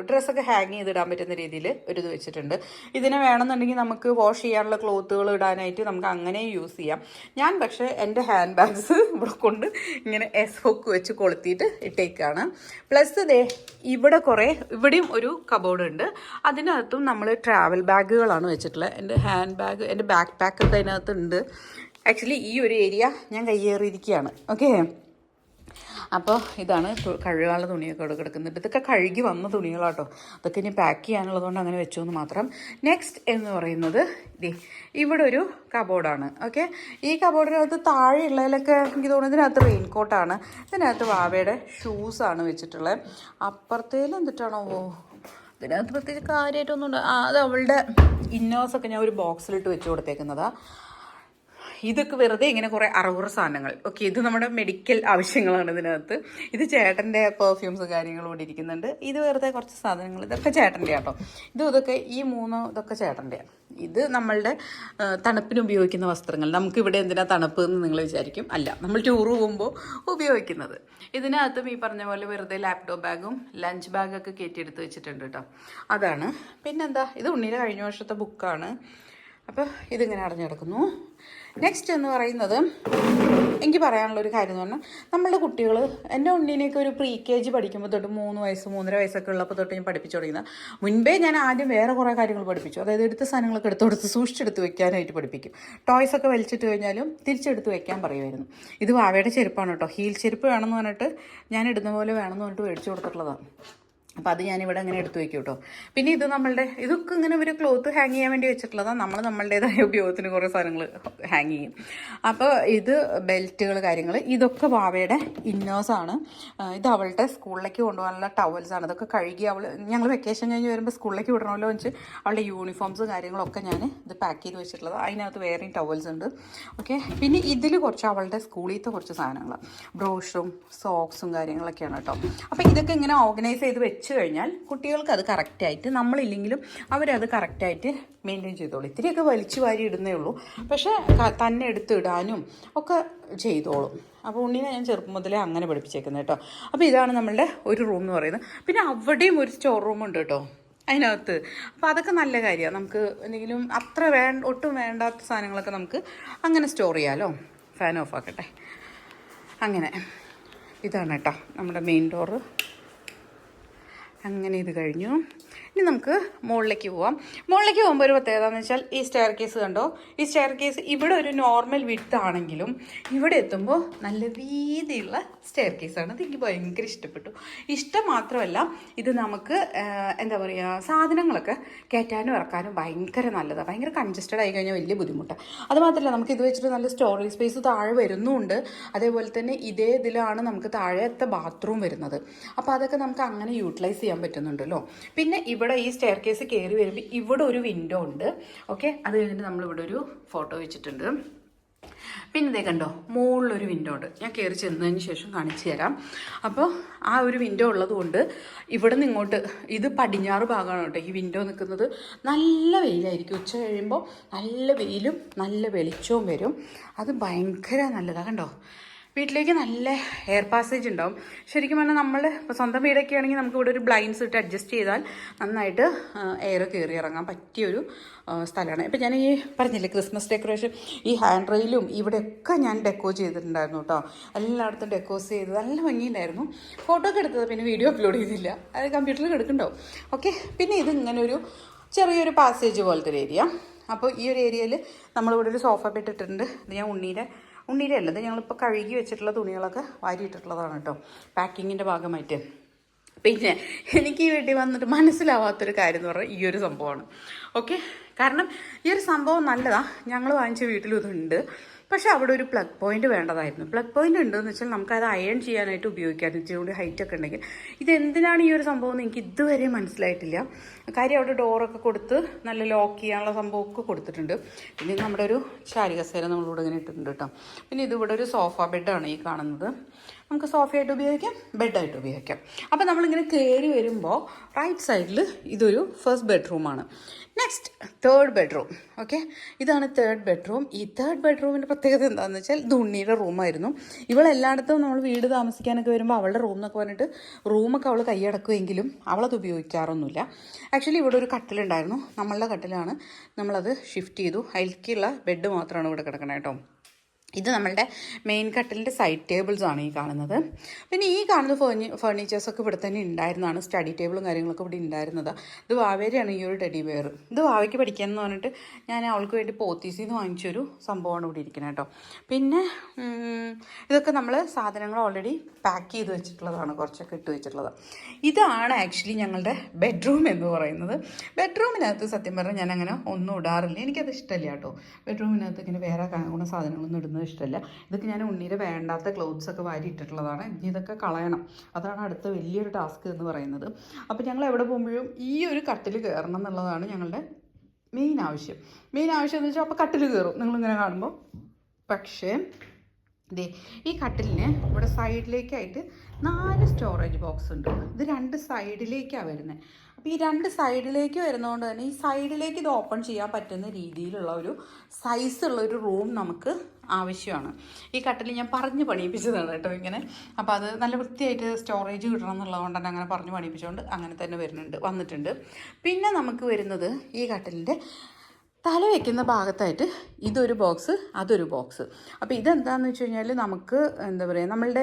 ഡ്രസ്സൊക്കെ ഹാങ് ചെയ്തിടാൻ പറ്റുന്ന രീതിയിൽ ഒരു ഇത് വെച്ചിട്ടുണ്ട്. ഇതിനെ വേണമെന്നുണ്ടെങ്കിൽ നമുക്ക് വാഷ് ചെയ്യാനുള്ള ക്ലോത്തുകൾ ഇടാനായിട്ട് നമുക്ക് അങ്ങനെ യൂസ് ചെയ്യാം. ഞാൻ പക്ഷേ എൻ്റെ ഹാൻഡ് ബാഗ്സ് ഇവിടെ കൊണ്ട് ഇങ്ങനെ ഹുക്ക് വെച്ച് കൊളുത്തിയിട്ട് ഇട്ടേക്കാണ്. പ്ലസ് ഇവിടെയും ഒരു കബോർഡ് ഉണ്ട്. അതിനകത്തും നമ്മൾ ട്രാവൽ ബാഗുകളാണ് വെച്ചിട്ടുള്ളത്. എൻ്റെ ഹാൻഡ് ബാഗ്, എൻ്റെ ബാക്ക് പാക്കൊക്കെ അതിനകത്തുണ്ട്. ആക്ച്വലി ഈ ഒരു ഏരിയ ഞാൻ കയ്യേറിയിരിക്കുകയാണ്. ഓക്കെ, അപ്പോൾ ഇതാണ് കഴുകാനുള്ള തുണിയൊക്കെ ഇവിടെ കിടക്കുന്നുണ്ട്. ഇതൊക്കെ കഴുകി വന്ന തുണികളാട്ടോ. അതൊക്കെ ഇനി പാക്ക് ചെയ്യാനുള്ളതുകൊണ്ട് അങ്ങനെ വെച്ചു എന്ന് മാത്രം. നെക്സ്റ്റ് എന്ന് പറയുന്നത് ഇവിടെ ഒരു കബോർഡാണ്. ഓക്കെ, ഈ കബോർഡിനകത്ത് താഴെയുള്ളതിലൊക്കെ എനിക്ക് തോന്നുന്നു ഇതിനകത്ത് റെയിൻകോട്ടാണ്. ഇതിനകത്ത് വാവയുടെ ഷൂസാണ് വെച്ചിട്ടുള്ളത്. അപ്പുറത്തേലും എന്തിട്ടാണോ ഇതിനകത്ത് പ്രത്യേകിച്ച് കാര്യമായിട്ടൊന്നും ഉണ്ട്. അത് അവളുടെ ഇന്നേഴ്സൊക്കെ ഞാൻ ഒരു ബോക്സിലിട്ട് വെച്ച് കൊടുത്തേക്കുന്നതാണ്. ഇതൊക്കെ വെറുതെ ഇങ്ങനെ കുറേ അറകുറ സാധനങ്ങൾ. ഓക്കെ, ഇത് നമ്മുടെ മെഡിക്കൽ ആവശ്യങ്ങളാണ് ഇതിനകത്ത്. ഇത് ചേട്ടൻ്റെ പെർഫ്യൂംസ് കാര്യങ്ങളും ഇവിടെ ഇരിക്കുന്നുണ്ട്. ഇത് വെറുതെ കുറച്ച് സാധനങ്ങൾ, ഇതൊക്കെ ചേട്ടൻ്റെ ആട്ടോ. ഇതൊക്കെ ഈ മൂന്നോ ഇതൊക്കെ ചേട്ടൻ്റെയാണ്. ഇത് നമ്മളുടെ തണുപ്പിന് ഉപയോഗിക്കുന്ന വസ്ത്രങ്ങൾ. നമുക്കിവിടെ എന്തിനാ തണുപ്പ് എന്ന് നിങ്ങൾ വിചാരിക്കും. അല്ല, നമ്മൾ ടൂർ പോകുമ്പോൾ ഉപയോഗിക്കുന്നത്. ഇതിനകത്തും ഈ പറഞ്ഞ പോലെ വെറുതെ ലാപ്ടോപ്പ് ബാഗും ലഞ്ച് ബാഗൊക്കെ കയറ്റിയെടുത്ത് വെച്ചിട്ടുണ്ട് കേട്ടോ. അതാണ്. പിന്നെന്താ, ഇത് ഉണ്ണിയുടെ കഴിഞ്ഞ വർഷത്തെ ബുക്കാണ്. അപ്പോൾ ഇതിങ്ങനെ അടഞ്ഞു കിടക്കുന്നു. നെക്സ്റ്റ് എന്ന് പറയുന്നത് എനിക്ക് പറയാനുള്ളൊരു കാര്യം എന്ന് പറഞ്ഞാൽ, നമ്മളുടെ കുട്ടികൾ, എൻ്റെ ഉണ്ണീനെയൊക്കെ ഒരു പ്രീ KG പഠിക്കുമ്പോൾ തൊട്ട് 3 വയസ്സ് 3.5 വയസ്സൊക്കെ ഉള്ളപ്പോൾ തൊട്ട് ഞാൻ പഠിപ്പിച്ചു തുടങ്ങിയത്. മുൻപേ ഞാൻ ആദ്യം വേറെ കുറേ കാര്യങ്ങൾ പഠിപ്പിച്ചു. അതായത് എടുത്ത സാധനങ്ങളൊക്കെ എടുത്ത് സൂക്ഷിച്ചെടുത്ത് വെക്കാനായിട്ട് പഠിപ്പിക്കും. ടോയ്സൊക്കെ വലിച്ചിട്ട് കഴിഞ്ഞാലും തിരിച്ചെടുത്ത് വെക്കാൻ പറയുമായിരുന്നു. ഇത് വാവയുടെ ചെരുപ്പാണ് കേട്ടോ. ഹീൽ ചെരുപ്പ് വേണമെന്ന് പറഞ്ഞിട്ട്, ഞാൻ ഇടുന്ന പോലെ വേണമെന്ന് പറഞ്ഞിട്ട് മേടിച്ചു കൊടുത്തിട്ടുള്ളതാണ്. അപ്പോൾ അത് ഞാനിവിടെ അങ്ങനെ എടുത്തു വയ്ക്കും കേട്ടോ. പിന്നെ ഇത് ഇതൊക്കെ ഇങ്ങനെ ഒരു ക്ലോത്ത് ഹാങ് ചെയ്യാൻ വേണ്ടി വെച്ചിട്ടുള്ളതാണ്. നമ്മളുടേതായ ഉപയോഗത്തിന് കുറേ സാധനങ്ങൾ ഹാങ് ചെയ്യും. അപ്പോൾ ഇത് ബെൽറ്റുകൾ കാര്യങ്ങൾ, ഇതൊക്കെ വാവയുടെ ഇന്നേഴ്സാണ്. ഇത് അവളുടെ സ്കൂളിലേക്ക് കൊണ്ടുപോകാനുള്ള ടവൽസാണ്. ഇതൊക്കെ കഴുകി ഞങ്ങൾ വെക്കേഷൻ കഴിഞ്ഞ് വരുമ്പോൾ സ്കൂളിലേക്ക് വിടണമല്ലോ വെച്ച് അവളുടെ യൂണിഫോംസ് കാര്യങ്ങളൊക്കെ ഞാൻ ഇത് പാക്ക് ചെയ്ത് വെച്ചിട്ടുള്ളത്. അതിനകത്ത് വേറെയും ടവൽസ് ഉണ്ട്. ഓക്കെ, പിന്നെ ഇതിൽ കുറച്ച് അവളുടെ സ്കൂളിലത്തെ കുറച്ച് സാധനങ്ങൾ, ബ്രോഷും സോക്സും കാര്യങ്ങളൊക്കെയാണ് കേട്ടോ. അപ്പോൾ ഇതൊക്കെ ഇങ്ങനെ ഓർഗനൈസ് ചെയ്ത് വെച്ച് കഴിഞ്ഞാൽ കുട്ടികൾക്ക് അത് കറക്റ്റായിട്ട്, നമ്മളില്ലെങ്കിലും അവരത് കറക്റ്റായിട്ട് മെയിൻറ്റെയിൻ ചെയ്തോളൂ. ഇത്തിരിയൊക്കെ വലിച്ചു വാരി ഇടുന്നേ ഉള്ളൂ, പക്ഷേ തന്നെ എടുത്തിടാനും ഒക്കെ ചെയ്തോളും. അപ്പോൾ ഉണ്ണീനെ ഞാൻ ചെറുപ്പം മുതലേ അങ്ങനെ പഠിപ്പിച്ചേക്കുന്നത് കേട്ടോ. അപ്പോൾ ഇതാണ് നമ്മളുടെ ഒരു റൂം എന്ന് പറയുന്നത്. പിന്നെ അവിടെയും ഒരു സ്റ്റോർ റൂമുണ്ട് കേട്ടോ അതിനകത്ത്. അപ്പോൾ അതൊക്കെ നല്ല കാര്യമാണ്. നമുക്ക് എന്തെങ്കിലും ഒട്ടും വേണ്ടാത്ത സാധനങ്ങളൊക്കെ നമുക്ക് അങ്ങനെ സ്റ്റോർ ചെയ്യാമല്ലോ. ഫാൻ ഓഫ് ആക്കട്ടെ. അങ്ങനെ ഇതാണ് കേട്ടോ നമ്മുടെ മെയിൻ ഡോറ്. അങ്ങനെ ഇത് കഴിഞ്ഞു. ഇനി നമുക്ക് മുകളിലേക്ക് പോവാം. മുകളിലേക്ക് പോകുമ്പോൾ ഒരു പ്രത്യേകത എന്ന് വെച്ചാൽ, ഈ സ്റ്റെയർ കേസ് കണ്ടോ, ഈ സ്റ്റെയർ കേസ് ഇവിടെ ഒരു നോർമൽ വിഡ്ത്ത് ആണെങ്കിലും ഇവിടെ എത്തുമ്പോൾ നല്ല വീതിയുള്ള സ്റ്റെയർ കേസാണ്. അത് എനിക്ക് ഭയങ്കര ഇഷ്ടപ്പെട്ടു. ഇഷ്ടം മാത്രമല്ല, ഇത് നമുക്ക് എന്താ പറയുക, സാധനങ്ങളൊക്കെ കയറ്റാനും ഇറക്കാനും ഭയങ്കര നല്ലതാണ്. ഭയങ്കര കൺജസ്റ്റഡ് ആയി കഴിഞ്ഞാൽ വലിയ ബുദ്ധിമുട്ടാണ്. അതുമാത്രമല്ല, നമുക്ക് ഇത് വെച്ചിട്ട് നല്ല സ്റ്റോറേജ് സ്പേസ് താഴെ വരുന്നുമുണ്ട്. അതേപോലെ തന്നെ ഇതേ ഇതിലാണ് നമുക്ക് താഴത്തെ ബാത്റൂം വരുന്നത്. അപ്പോൾ അതൊക്കെ നമുക്ക് അങ്ങനെ യൂട്ടിലൈസ് ചെയ്യാൻ പറ്റുന്നുണ്ടല്ലോ. പിന്നെ ഇവിടെ ഈ സ്റ്റെയർ കേസ് കയറി വരുമ്പോൾ ഇവിടെ ഒരു വിൻഡോ ഉണ്ട്. ഓക്കെ, അത് കഴിഞ്ഞിട്ട് നമ്മളിവിടെ ഒരു ഫോട്ടോ വെച്ചിട്ടുണ്ട്. പിന്നെ ഇതേ കണ്ടോ, മുകളിലൊരു വിൻഡോ ഉണ്ട്. ഞാൻ കയറി ചെന്നതിന് ശേഷം കാണിച്ചു തരാം. അപ്പോൾ ആ ഒരു വിൻഡോ ഉള്ളത് കൊണ്ട് ഇവിടെ നിന്ന് ഇങ്ങോട്ട്, ഇത് പടിഞ്ഞാറ് ഭാഗമാണ് കേട്ടോ ഈ വിൻഡോ നിൽക്കുന്നത്. നല്ല വെയിലായിരിക്കും. ഉച്ച കഴിയുമ്പോൾ നല്ല വെയിലും നല്ല വെളിച്ചവും വരും. അത് ഭയങ്കര നല്ലതാണ്. കണ്ടോ, വീട്ടിലേക്ക് നല്ല എയർ പാസേജ് ഉണ്ടാവും. ശരിക്കും പറഞ്ഞാൽ നമ്മൾ ഇപ്പോൾ സ്വന്തം വീടൊക്കെ ആണെങ്കിൽ നമുക്ക് ഇവിടെ ഒരു ബ്ലൈൻഡ്സ് ഇട്ട് അഡ്ജസ്റ്റ് ചെയ്താൽ നന്നായിട്ട് എയർ കയറി ഇറങ്ങാൻ പറ്റിയൊരു സ്ഥലമാണ്. ഇപ്പം ഞാൻ ഈ പറഞ്ഞില്ലേ ക്രിസ്മസ് ഡെക്കറേഷൻ, ഈ ഹാൻഡ് റെയിലും ഇവിടെയൊക്കെ ഞാൻ ഡെക്കോ ചെയ്തിട്ടുണ്ടായിരുന്നു കേട്ടോ. എല്ലായിടത്തും ഡെക്കോസ് ചെയ്ത് നല്ല ഭംഗിയുണ്ടായിരുന്നു. ഫോട്ടോ ഒക്കെ എടുത്തത്, പിന്നെ വീഡിയോ അപ്ലോഡ് ചെയ്തില്ല. അത് കമ്പ്യൂട്ടറിൽ എടുക്കുന്നുണ്ടാവും. ഓക്കെ, പിന്നെ ഇത് ഇങ്ങനെ ഒരു ചെറിയൊരു പാസേജ് പോലത്തെ ഒരു ഏരിയ. അപ്പോൾ ഈ ഒരു ഏരിയയിൽ നമ്മളിവിടെ ഒരു സോഫ ബെഡ് ഇട്ടിട്ടുണ്ട്. ഇത് ഞാൻ ഉണ്ണീരെ അല്ലത്, ഞങ്ങളിപ്പോൾ കഴുകി വെച്ചിട്ടുള്ള തുണികളൊക്കെ വാരിയിട്ടിട്ടുള്ളതാണ് കേട്ടോ, പാക്കിങ്ങിൻ്റെ ഭാഗമായിട്ട്. പിന്നെ എനിക്ക് ഈ വീട്ടിൽ വന്നിട്ട് മനസ്സിലാവാത്തൊരു കാര്യം എന്ന് പറഞ്ഞാൽ ഈ ഒരു സംഭവമാണ്. ഓക്കെ, കാരണം ഈ ഒരു സംഭവം നല്ലതാണ്. ഞങ്ങൾ വാങ്ങിച്ച വീട്ടിലും ഇതുണ്ട്. പക്ഷേ അവിടെ ഒരു പ്ലഗ് പോയിന്റ് വേണ്ടതായിരുന്നു. പ്ലഗ് പോയിന്റ് ഉണ്ടെന്ന് വെച്ചാൽ നമുക്കത് അയൺ ചെയ്യാനായിട്ട് ഉപയോഗിക്കാം. ഇച്ചിരി കൂടി ഹൈറ്റൊക്കെ ഉണ്ടെങ്കിൽ. ഇതെന്തിനാണ് ഈ ഒരു സംഭവം എന്ന് എനിക്ക് ഇതുവരെ മനസ്സിലായിട്ടില്ല. കാര്യം അവിടെ ഡോറൊക്കെ കൊടുത്ത് നല്ല ലോക്ക് ചെയ്യാനുള്ള സംഭവമൊക്കെ കൊടുത്തിട്ടുണ്ട്. പിന്നെ നമ്മുടെ ഒരു ചാരികസേര നമ്മളിവിടെ ഇങ്ങനെ ഇട്ടിട്ടുണ്ട് കേട്ടോ. പിന്നെ ഇതിവിടെ ഒരു സോഫ ബെഡാണ് ഈ കാണുന്നത്. നമുക്ക് സോഫയായിട്ട് ഉപയോഗിക്കാം, ബെഡായിട്ട് ഉപയോഗിക്കാം. അപ്പോൾ നമ്മളിങ്ങനെ കയറി വരുമ്പോൾ റൈറ്റ് സൈഡിൽ ഇതൊരു ഫസ്റ്റ് ബെഡ്റൂമാണ്. Next third bedroom. ഓക്കെ, ഇതാണ് തേർഡ് ബെഡ്റൂം. ഈ തേർഡ് ബെഡ്റൂമിൻ്റെ പ്രത്യേകത എന്താണെന്ന് വെച്ചാൽ, ഇത് ഉണ്ണിയുടെ റൂമായിരുന്നു. ഇവളെല്ലായിടത്തും നമ്മൾ വീട് താമസിക്കാനൊക്കെ വരുമ്പോൾ അവളുടെ റൂം എന്നൊക്കെ പറഞ്ഞിട്ട് റൂമൊക്കെ അവൾ കൈയടക്കുമെങ്കിലും അവളത് ഉപയോഗിക്കാറൊന്നുമില്ല. ആക്ച്വലി ഇവിടെ ഒരു കട്ടിലുണ്ടായിരുന്നു, നമ്മളുടെ കട്ടിലാണ്. നമ്മളത് ഷിഫ്റ്റ് ചെയ്തു. അതിലേക്കുള്ള ബെഡ് മാത്രമാണ് ഇവിടെ കിടക്കണത് കേട്ടോ. ഇത് നമ്മളുടെ മെയിൻ കട്ടിലിൻ്റെ സൈഡ് ടേബിൾസാണ് ഈ കാണുന്നത്. പിന്നെ ഈ കാണുന്ന ഫേർണിച്ചേഴ്സൊക്കെ ഇവിടെ തന്നെ ഉണ്ടായിരുന്നതാണ്. സ്റ്റഡി ടേബിളും കാര്യങ്ങളൊക്കെ ഇവിടെ ഉണ്ടായിരുന്നത്. ഇത് വാവേരെയാണ് ഈ ഒരു ടെഡി ബെയർ. ഇത് വാവയ്ക്ക് പഠിക്കാമെന്ന് പറഞ്ഞിട്ട് ഞാൻ അവൾക്ക് വേണ്ടി പോത്തീസിൽ നിന്ന് വാങ്ങിച്ചൊരു സംഭവമാണ് ഇവിടെ ഇരിക്കുന്നത് കേട്ടോ. പിന്നെ ഇതൊക്കെ നമ്മൾ സാധനങ്ങൾ ഓൾറെഡി പാക്ക് ചെയ്ത് വെച്ചിട്ടുള്ളതാണ്, കുറച്ചൊക്കെ ഇട്ട് വെച്ചിട്ടുള്ളത്. ഇതാണ് ആക്ച്വലി ഞങ്ങളുടെ ബെഡ്റൂം എന്ന് പറയുന്നത്. ബെഡ്റൂമിനകത്ത് സത്യം പറഞ്ഞാൽ ഞാൻ അങ്ങനെ ഒന്നും ഇടാറില്ല. എനിക്കത് ഇഷ്ടമല്ല കേട്ടോ. ബെഡ്റൂമിനകത്ത് ഇങ്ങനെ വേറെ കാണുന്ന സാധനങ്ങളൊന്നും ഇടുന്നത് ഇഷ്ടമല്ല. ഇതൊക്കെ ഞാൻ ഉണ്ണീരെ വേണ്ടാത്ത ക്ലോത്ത്സ് ഒക്കെ വാരി ഇട്ടിട്ടുള്ളതാണ്. ഇനി ഇതൊക്കെ കളയണം. അതാണ് അടുത്ത വലിയൊരു ടാസ്ക് എന്ന് പറയുന്നത്. അപ്പോൾ ഞങ്ങൾ എവിടെ പോകുമ്പോഴും ഈ ഒരു കട്ടിൽ കയറണം എന്നുള്ളതാണ് ഞങ്ങളുടെ മെയിൻ ആവശ്യം എന്ന് വെച്ചാൽ, അപ്പോൾ കട്ടിൽ കയറും. നിങ്ങളിങ്ങനെ കാണുമ്പോൾ പക്ഷേ ദേ ഈ കട്ടിലിന് ഇവിടെ സൈഡിലേക്കായിട്ട് 4 സ്റ്റോറേജ് ബോക്സ് ഉണ്ട്. ഇത് 2 സൈഡിലേക്കാണ് വരുന്നത്. അപ്പോൾ ഈ 2 സൈഡിലേക്ക് വരുന്നതുകൊണ്ട് തന്നെ ഈ സൈഡിലേക്ക് ഇത് ഓപ്പൺ ചെയ്യാൻ പറ്റുന്ന രീതിയിലുള്ള ഒരു സൈസുള്ള ഒരു റൂം നമുക്ക് ആവശ്യമാണ്. ഈ കട്ടിൽ ഞാൻ പറഞ്ഞ് പണിയിപ്പിച്ചതാണ് കേട്ടോ ഇങ്ങനെ. അപ്പോൾ അത് നല്ല വൃത്തിയായിട്ട് സ്റ്റോറേജ് കിട്ടണം എന്നുള്ളതുകൊണ്ട് തന്നെ അങ്ങനെ പറഞ്ഞ് പണിയിപ്പിച്ചുകൊണ്ട് അങ്ങനെ തന്നെ വന്നിട്ടുണ്ട്. പിന്നെ നമുക്ക് വരുന്നത് ഈ കട്ടിലിൻ്റെ തല വയ്ക്കുന്ന ഭാഗത്തായിട്ട് ഇതൊരു ബോക്സ്, അതൊരു ബോക്സ്. അപ്പോൾ ഇതെന്താണെന്ന് വെച്ച് കഴിഞ്ഞാൽ നമുക്ക് എന്താ പറയുക, നമ്മളുടെ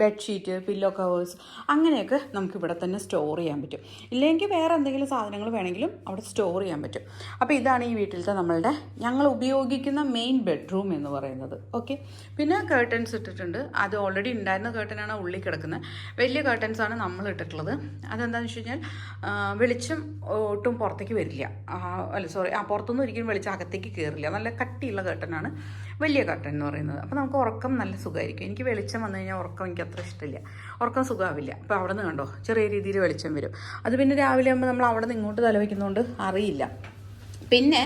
ബെഡ്ഷീറ്റ്, പില്ലോ കവേഴ്സ് അങ്ങനെയൊക്കെ നമുക്ക് ഇവിടെ തന്നെ സ്റ്റോർ ചെയ്യാൻ പറ്റും. ഇല്ലെങ്കിൽ വേറെ എന്തെങ്കിലും സാധനങ്ങൾ വേണമെങ്കിലും അവിടെ സ്റ്റോർ ചെയ്യാൻ പറ്റും. അപ്പോൾ ഇതാണ് ഈ വീട്ടിലത്തെ ഞങ്ങൾ ഉപയോഗിക്കുന്ന മെയിൻ ബെഡ്റൂം എന്ന് പറയുന്നത്. ഓക്കെ, പിന്നെ കേർട്ടൻസ് ഇട്ടിട്ടുണ്ട്. അത് ഓൾറെഡി ഉണ്ടായിരുന്ന കേർട്ടനാണ് ഉള്ളിൽ കിടക്കുന്നത്. വലിയ കേർട്ടൻസാണ് നമ്മൾ ഇട്ടിട്ടുള്ളത്. അതെന്താണെന്ന് വെച്ച് കഴിഞ്ഞാൽ വെളിച്ചം ഒട്ടും പുറത്തേക്ക് വരില്ല. പുറത്തുനിന്ന് ഒരിക്കലും വെളിച്ചം അകത്തേക്ക് കയറില്ല. നല്ല കട്ടിയുള്ള കേർട്ടനാണ് വലിയ കർട്ടൻ എന്ന് പറയുന്നത്. അപ്പോൾ നമുക്ക് ഉറക്കം നല്ല സുഖമായിരിക്കും. എനിക്ക് വെളിച്ചം വന്നു കഴിഞ്ഞാൽ ഉറക്കം എനിക്ക് അത്ര ഇഷ്ടമില്ല, ഉറക്കം സുഖമാവില്ല. അപ്പോൾ അവിടെ നിന്ന് കണ്ടോ ചെറിയ രീതിയിൽ വെളിച്ചം വരും. അത് പിന്നെ രാവിലെ ആകുമ്പോൾ നമ്മൾ അവിടെ നിന്ന് ഇങ്ങോട്ട് തലവയ്ക്കുന്നതുകൊണ്ട് അറിയില്ല. പിന്നെ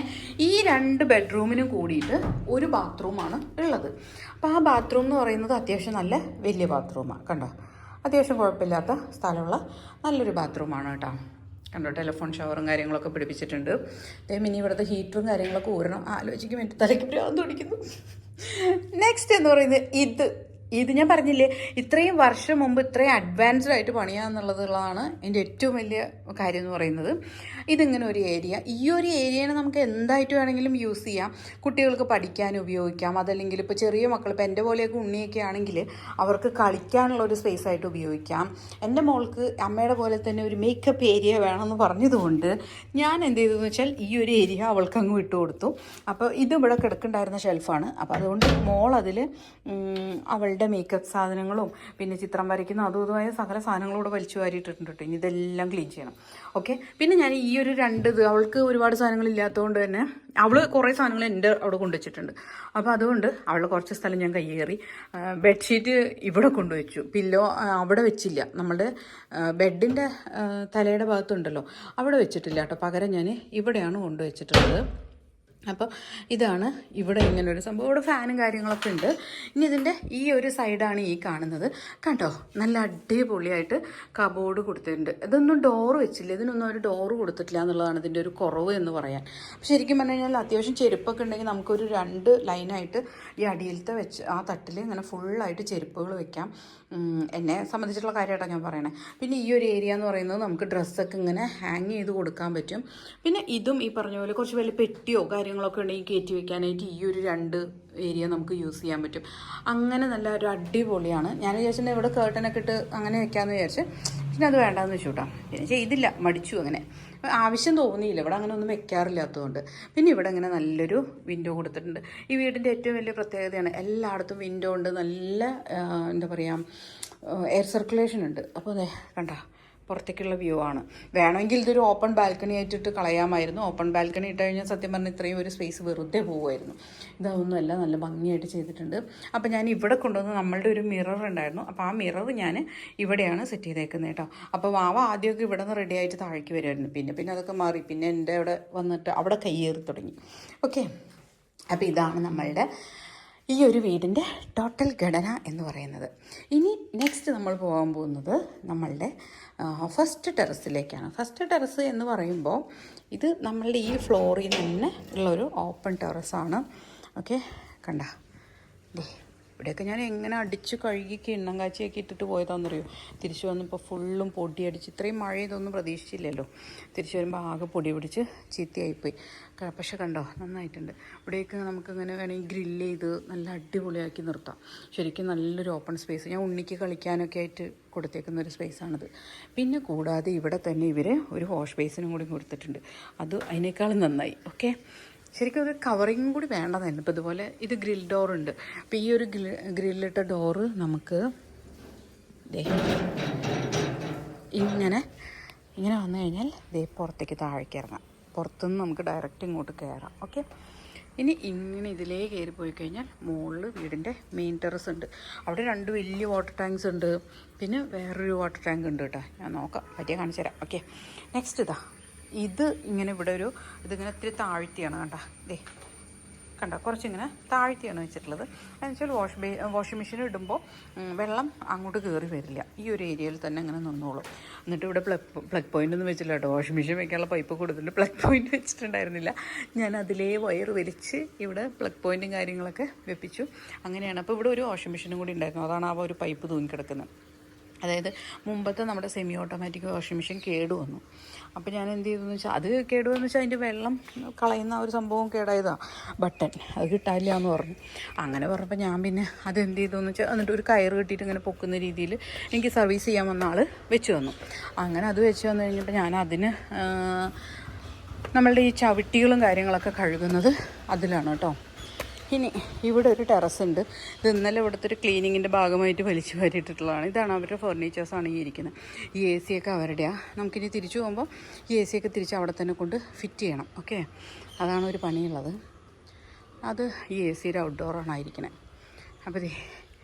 ഈ 2 ബെഡ്റൂമിനും കൂടിയിട്ട് ഒരു ബാത്റൂമാണ് ഉള്ളത്. അപ്പോൾ ആ ബാത്റൂം എന്ന് പറയുന്നത് അത്യാവശ്യം നല്ല വലിയ ബാത്റൂമാണ്. കണ്ടോ, അത്യാവശ്യം കുഴപ്പമില്ലാത്ത സ്ഥലമുള്ള നല്ലൊരു ബാത്റൂമാണ് കേട്ടോ. കണ്ടോ, ടെലിഫോൺ ഷവറും കാര്യങ്ങളൊക്കെ പിടിപ്പിച്ചിട്ടുണ്ട്. ഇനി ഇവിടുത്തെ ഹീറ്ററും കാര്യങ്ങളൊക്കെ ഊരണം. ആലോചിക്കും എൻ്റെ തലയ്ക്ക് ഭ്രാന്ത് പിടിക്കുന്നു. നെക്സ്റ്റ് എന്ന് പറയുന്നത് ഇത് ഞാൻ പറഞ്ഞില്ലേ, ഇത്രയും വർഷം മുമ്പ് ഇത്രയും അഡ്വാൻസ്ഡ് ആയിട്ട് പണിയാന്നുള്ളതാണ് എൻ്റെ ഏറ്റവും വലിയ കാര്യം എന്ന് പറയുന്നത്. ഇതിങ്ങനെ ഒരു ഏരിയ, ഈ ഒരു ഏരിയനെ നമുക്ക് എന്തായിട്ട് വേണമെങ്കിലും യൂസ് ചെയ്യാം. കുട്ടികൾക്ക് പഠിക്കാൻ ഉപയോഗിക്കാം. അതല്ലെങ്കിൽ ഇപ്പോൾ ചെറിയ മക്കൾ, ഇപ്പോൾ എൻ്റെ പോലെയൊക്കെ ഉണ്ണിയൊക്കെ ആണെങ്കിൽ അവർക്ക് കളിക്കാനുള്ള ഒരു സ്പേസ് ആയിട്ട് ഉപയോഗിക്കാം. എൻ്റെ മോൾക്ക് അമ്മയുടെ പോലെ തന്നെ ഒരു മേക്കപ്പ് ഏരിയ വേണമെന്ന് പറഞ്ഞതുകൊണ്ട് ഞാൻ എന്ത് ചെയ്തതെന്ന് വെച്ചാൽ ഈ ഒരു ഏരിയ അവൾക്ക് അങ്ങ് വിട്ടു കൊടുത്തു. അപ്പോൾ ഇത് ഇവിടെ കിടക്കുന്നുണ്ടായിരുന്ന ഷെൽഫാണ്. അപ്പോൾ അതുകൊണ്ട് മോൾ അതിൽ അവളുടെ മേക്കപ്പ് സാധനങ്ങളും പിന്നെ ചിത്രം വരയ്ക്കുന്ന അതുമായ സകല സാധനങ്ങളും കൂടെ വലിച്ചു വാരിയിട്ടിട്ടുണ്ട് കേട്ടോ. ഇനി ഇതെല്ലാം ക്ലീൻ ചെയ്യണം. ഓക്കെ, പിന്നെ ഞാൻ ഈ ഒരു 2 അവൾക്ക് ഒരുപാട് സാധനങ്ങൾ ഇല്ലാത്തതുകൊണ്ട് തന്നെ അവൾ കുറേ സാധനങ്ങൾ എൻ്റെ അവിടെ കൊണ്ടുവച്ചിട്ടുണ്ട്. അപ്പോൾ അതുകൊണ്ട് അവളുടെ കുറച്ച് സ്ഥലം ഞാൻ കയ്യേറി. ബെഡ്ഷീറ്റ് ഇവിടെ കൊണ്ടുവച്ചു, പില്ലോ അവിടെ വെച്ചില്ല. നമ്മുടെ ബെഡിൻ്റെ തലയുടെ ഭാഗത്തുണ്ടല്ലോ അവിടെ വെച്ചിട്ടില്ല കേട്ടോ. പകരം ഞാൻ ഇവിടെയാണ് കൊണ്ടുവച്ചിട്ടുള്ളത്. അപ്പോൾ ഇതാണ് ഇവിടെ ഇങ്ങനൊരു സംഭവം. ഇവിടെ ഫാനും കാര്യങ്ങളൊക്കെ ഉണ്ട്. ഇനി ഇതിൻ്റെ ഈ ഒരു സൈഡാണ് ഈ കാണുന്നത്. കണ്ടോ, നല്ല അടിപൊളിയായിട്ട് കബോർഡ് കൊടുത്തിട്ടുണ്ട്. ഇതൊന്നും ഡോറ് വെച്ചില്ല, ഇതിനൊന്നും ഒരു ഡോറ് കൊടുത്തിട്ടില്ല എന്നുള്ളതാണ് ഇതിൻ്റെ ഒരു കുറവ് എന്ന് പറയാൻ. ശരിക്കും പറഞ്ഞു കഴിഞ്ഞാൽ അത്യാവശ്യം ചെരുപ്പൊക്കെ ഉണ്ടെങ്കിൽ നമുക്കൊരു 2 ലൈനായിട്ട് ഈ അടിയിലത്തെ വെച്ച് ആ തട്ടിൽ ഇങ്ങനെ ഫുള്ളായിട്ട് ചെരുപ്പുകൾ വെക്കാം. എന്നെ സംബന്ധിച്ചിട്ടുള്ള കാര്യമായിട്ടാണ് ഞാൻ പറയണേ. പിന്നെ ഈ ഒരു ഏരിയ എന്ന് പറയുന്നത് നമുക്ക് ഡ്രസ്സൊക്കെ ഇങ്ങനെ ഹാങ് ചെയ്ത് കൊടുക്കാൻ പറ്റും. പിന്നെ ഇതും ഈ പറഞ്ഞ പോലെ കുറച്ച് വലിയ പെട്ടിയോ കാര്യങ്ങളൊക്കെ ഉണ്ടെങ്കിൽ കയറ്റി വെക്കാനായിട്ട് ഈ ഒരു 2 ഏരിയ നമുക്ക് യൂസ് ചെയ്യാൻ പറ്റും. അങ്ങനെ നല്ല ഒരു അടിപൊളിയാണ്. ഞാൻ വിചാരിച്ചിട്ടുണ്ടെങ്കിൽ ഇവിടെ കേർട്ടനൊക്കെ ഇട്ട് അങ്ങനെ വെക്കാമെന്ന് വിചാരിച്ച് പിന്നെ അത് വേണ്ടാന്ന് വെച്ചു കേട്ടോ. പിന്നെ ചെയ്തില്ല, മടിച്ചു. അങ്ങനെ ആവശ്യം തോന്നിയില്ല, ഇവിടെ അങ്ങനെ ഒന്നും വെക്കാറില്ലാത്തതുകൊണ്ട്. പിന്നെ ഇവിടെ ഇങ്ങനെ നല്ലൊരു വിൻഡോ കൊടുത്തിട്ടുണ്ട്. ഈ വീടിൻ്റെ ഏറ്റവും വലിയ പ്രത്യേകതയാണ് എല്ലായിടത്തും വിൻഡോ ഉണ്ട്. നല്ല എന്താ പറയുക, എയർ സർക്കുലേഷൻ ഉണ്ട്. അപ്പോൾ അതെ കണ്ട, പുറത്തേക്കുള്ള വ്യൂ ആണ്. വേണമെങ്കിൽ ഇതൊരു ഓപ്പൺ ബാൽക്കണി ആയിട്ടിട്ട് കളയാമായിരുന്നു. ഓപ്പൺ ബാൽക്കണി ഇട്ട് കഴിഞ്ഞാൽ സത്യം പറഞ്ഞാൽ ഇത്രയും ഒരു സ്പേസ് വെറുതെ പോകുമായിരുന്നു. ഇതൊന്നുമല്ല, നല്ല ഭംഗിയായിട്ട് ചെയ്തിട്ടുണ്ട്. അപ്പോൾ ഞാൻ ഇവിടെ കൊണ്ടുവന്ന് നമ്മളുടെ ഒരു മിറർ ഉണ്ടായിരുന്നു. അപ്പോൾ ആ മിറർ ഞാൻ ഇവിടെയാണ് സെറ്റ് ചെയ്തേക്കുന്നത് കേട്ടോ. അപ്പോൾ വാവ ആദ്യമൊക്കെ ഇവിടെ നിന്ന് റെഡി ആയിട്ട് താഴേക്ക് വരുമായിരുന്നു. പിന്നെ അതൊക്കെ മാറി. പിന്നെ എൻ്റെ അവിടെ വന്നിട്ട് അവിടെ കയ്യേറി തുടങ്ങി. ഓക്കെ, അപ്പോൾ ഇതാണ് നമ്മളുടെ ഈ ഒരു വീടിൻ്റെ ടോട്ടൽ ഘടന എന്ന് പറയുന്നത്. ഇനി നെക്സ്റ്റ് നമ്മൾ പോകാൻ പോകുന്നത് നമ്മളുടെ ഫസ്റ്റ് ടെറസിലേക്കാണ്. ഫസ്റ്റ് ടെറസ് എന്ന് പറയുമ്പോൾ ഇത് നമ്മളുടെ ഈ ഫ്ലോറിൽ തന്നെ ഉള്ളൊരു ഓപ്പൺ ടെറസാണ്. ഓക്കെ, കണ്ട ഇവിടെയൊക്കെ ഞാൻ എങ്ങനെ അടിച്ച് കഴുകി കിണ്ണം കാച്ചിയൊക്കെ ഇട്ടിട്ട് പോയതാണെന്നറിയോ. തിരിച്ചു വന്നപ്പോൾ ഫുള്ളും പൊടി അടിച്ച്, ഇത്രയും മഴ ഇതൊന്നും പ്രതീക്ഷിച്ചില്ലല്ലോ. തിരിച്ചു വരുമ്പോൾ ആകെ പൊടി പിടിച്ച് ചീത്തയായിപ്പോയി. പക്ഷെ കണ്ടോ, നന്നായിട്ടുണ്ട്. ഇവിടെയൊക്കെ നമുക്കിങ്ങനെ വേണമെങ്കിൽ ഗ്രില്ല് ചെയ്ത് നല്ല അടിപൊളിയാക്കി നിർത്താം. ശരിക്കും നല്ലൊരു ഓപ്പൺ സ്പേസ്. ഞാൻ ഉണ്ണിക്ക് കളിക്കാനൊക്കെ ആയിട്ട് കൊടുത്തേക്കുന്ന ഒരു സ്പേസാണിത്. പിന്നെ കൂടാതെ ഇവിടെ തന്നെ ഇവർ ഒരു വാഷ് ബേസിനും കൂടി കൊടുത്തിട്ടുണ്ട്. അത് അതിനേക്കാളും നന്നായി. ഓക്കെ, ശരിക്കും ഒരു കവറിങ് കൂടി വേണ്ടതായിരുന്നു. ഇപ്പോൾ ഇതുപോലെ ഇത് ഗ്രിൽ ഡോറുണ്ട്. അപ്പോൾ ഈ ഒരു ഗ്രില്ലിട്ട ഡോറ് നമുക്ക് ഇങ്ങനെ വന്നു കഴിഞ്ഞാൽ പുറത്തേക്ക് താഴേക്ക് ഇറങ്ങാം. പുറത്തുനിന്ന് നമുക്ക് ഡയറക്റ്റ് ഇങ്ങോട്ട് കയറാം. ഓക്കെ, ഇനി ഇങ്ങനെ ഇതിലേ കയറി പോയി കഴിഞ്ഞാൽ മുകളിൽ വീടിൻ്റെ മെയിൻ ടെറസ് ഉണ്ട്. അവിടെ 2 വലിയ വാട്ടർ ടാങ്ക്സ് ഉണ്ട്. പിന്നെ വേറൊരു വാട്ടർ ടാങ്ക് ഉണ്ട് കേട്ടോ. ഞാൻ നോക്കാം, പറ്റിയ കാണിച്ചു തരാം. ഓക്കെ, നെക്സ്റ്റ് ഇത് ഇങ്ങനെ ഇവിടെ ഇതിങ്ങനെ ഇത്തിരി താഴ്ത്തിയാണ് കണ്ട. കണ്ടോ കുറച്ചിങ്ങനെ താഴ്ത്തിയാണ് വെച്ചിട്ടുള്ളത്. എന്നുവെച്ചാൽ വാഷിംഗ് മെഷീൻ ഇടുമ്പോൾ വെള്ളം അങ്ങോട്ട് കയറി വരില്ല, ഈ ഒരു ഏരിയയിൽ തന്നെ അങ്ങനെ നിന്നോളും. എന്നിട്ട് ഇവിടെ പ്ലഗ് പോയിൻ്റ് ഒന്നും വെച്ചില്ല കേട്ടോ. വാഷിംഗ് മെഷീൻ വെക്കാനുള്ള പൈപ്പ് കൊടുത്തിട്ട് പ്ലഗ് പോയിൻ്റ് വെച്ചിട്ടുണ്ടായിരുന്നില്ല. ഞാൻ അതിലേ വയർ വലിച്ച് ഇവിടെ പ്ലഗ് പോയിൻറ്റും കാര്യങ്ങളൊക്കെ വെപ്പിച്ചു. അങ്ങനെയാണ്. അപ്പോൾ ഇവിടെ ഒരു വാഷിംഗ് മെഷീനും കൂടി ഉണ്ടായിരുന്നു, അതാണ് ആ ഒരു പൈപ്പ് തൂങ്ങിക്കിടക്കുന്നത്. അതായത് മുമ്പത്തെ നമ്മുടെ സെമി ഓട്ടോമാറ്റിക് വാഷിംഗ് മെഷീൻ കേടുവന്നു. അപ്പോൾ ഞാൻ എന്ത് ചെയ്തെന്ന് വെച്ചാൽ, അത് കേടുവെന്ന് വെച്ചാൽ അതിൻ്റെ വെള്ളം കളയുന്ന ഒരു സംഭവം കേടായതാണ്, ബട്ടൺ അത് കിട്ടാനില്ല എന്ന് പറഞ്ഞു. അങ്ങനെ പറഞ്ഞപ്പോൾ ഞാൻ പിന്നെ അത് എന്ത് ചെയ്തെന്ന് വെച്ചാൽ, എന്നിട്ട് ഒരു കയറ് കെട്ടിയിട്ട് ഇങ്ങനെ പൊക്കുന്ന രീതിയിൽ എനിക്ക് സർവീസ് ചെയ്യാൻ വന്ന ആൾ വെച്ച് തന്നു. അങ്ങനെ അത് വെച്ച് വന്നു കഴിഞ്ഞപ്പോൾ ഞാൻ അതിന് നമ്മളുടെ ഈ ചവിട്ടികളും കാര്യങ്ങളൊക്കെ കഴുകുന്നത് അതിലാണ് കേട്ടോ. ഇനി ഇവിടെ ഒരു ടെറസ് ഉണ്ട്. ഇത് ഇന്നലെ ഇവിടുത്തെ ഒരു ക്ലീനിങ്ങിൻ്റെ ഭാഗമായിട്ട് വലിച്ചു വാരിയിട്ടുള്ളതാണ്. ഇതാണ് അവരുടെ ഫർണിച്ചേഴ്സാണ് ഈ ഇരിക്കുന്നത്. ഈ എ സിയൊക്കെ അവരുടെയാണ്. നമുക്കിനി തിരിച്ചു പോകുമ്പോൾ ഈ എ സിയൊക്കെ തിരിച്ച് അവിടെ തന്നെ കൊണ്ട് ഫിറ്റ് ചെയ്യണം. ഓക്കെ, അതാണ് ഒരു പണിയുള്ളത്. അത് ഈ എ സിയുടെ ഔട്ട്ഡോറാണ് ആയിരിക്കണേ. അപ്പോൾ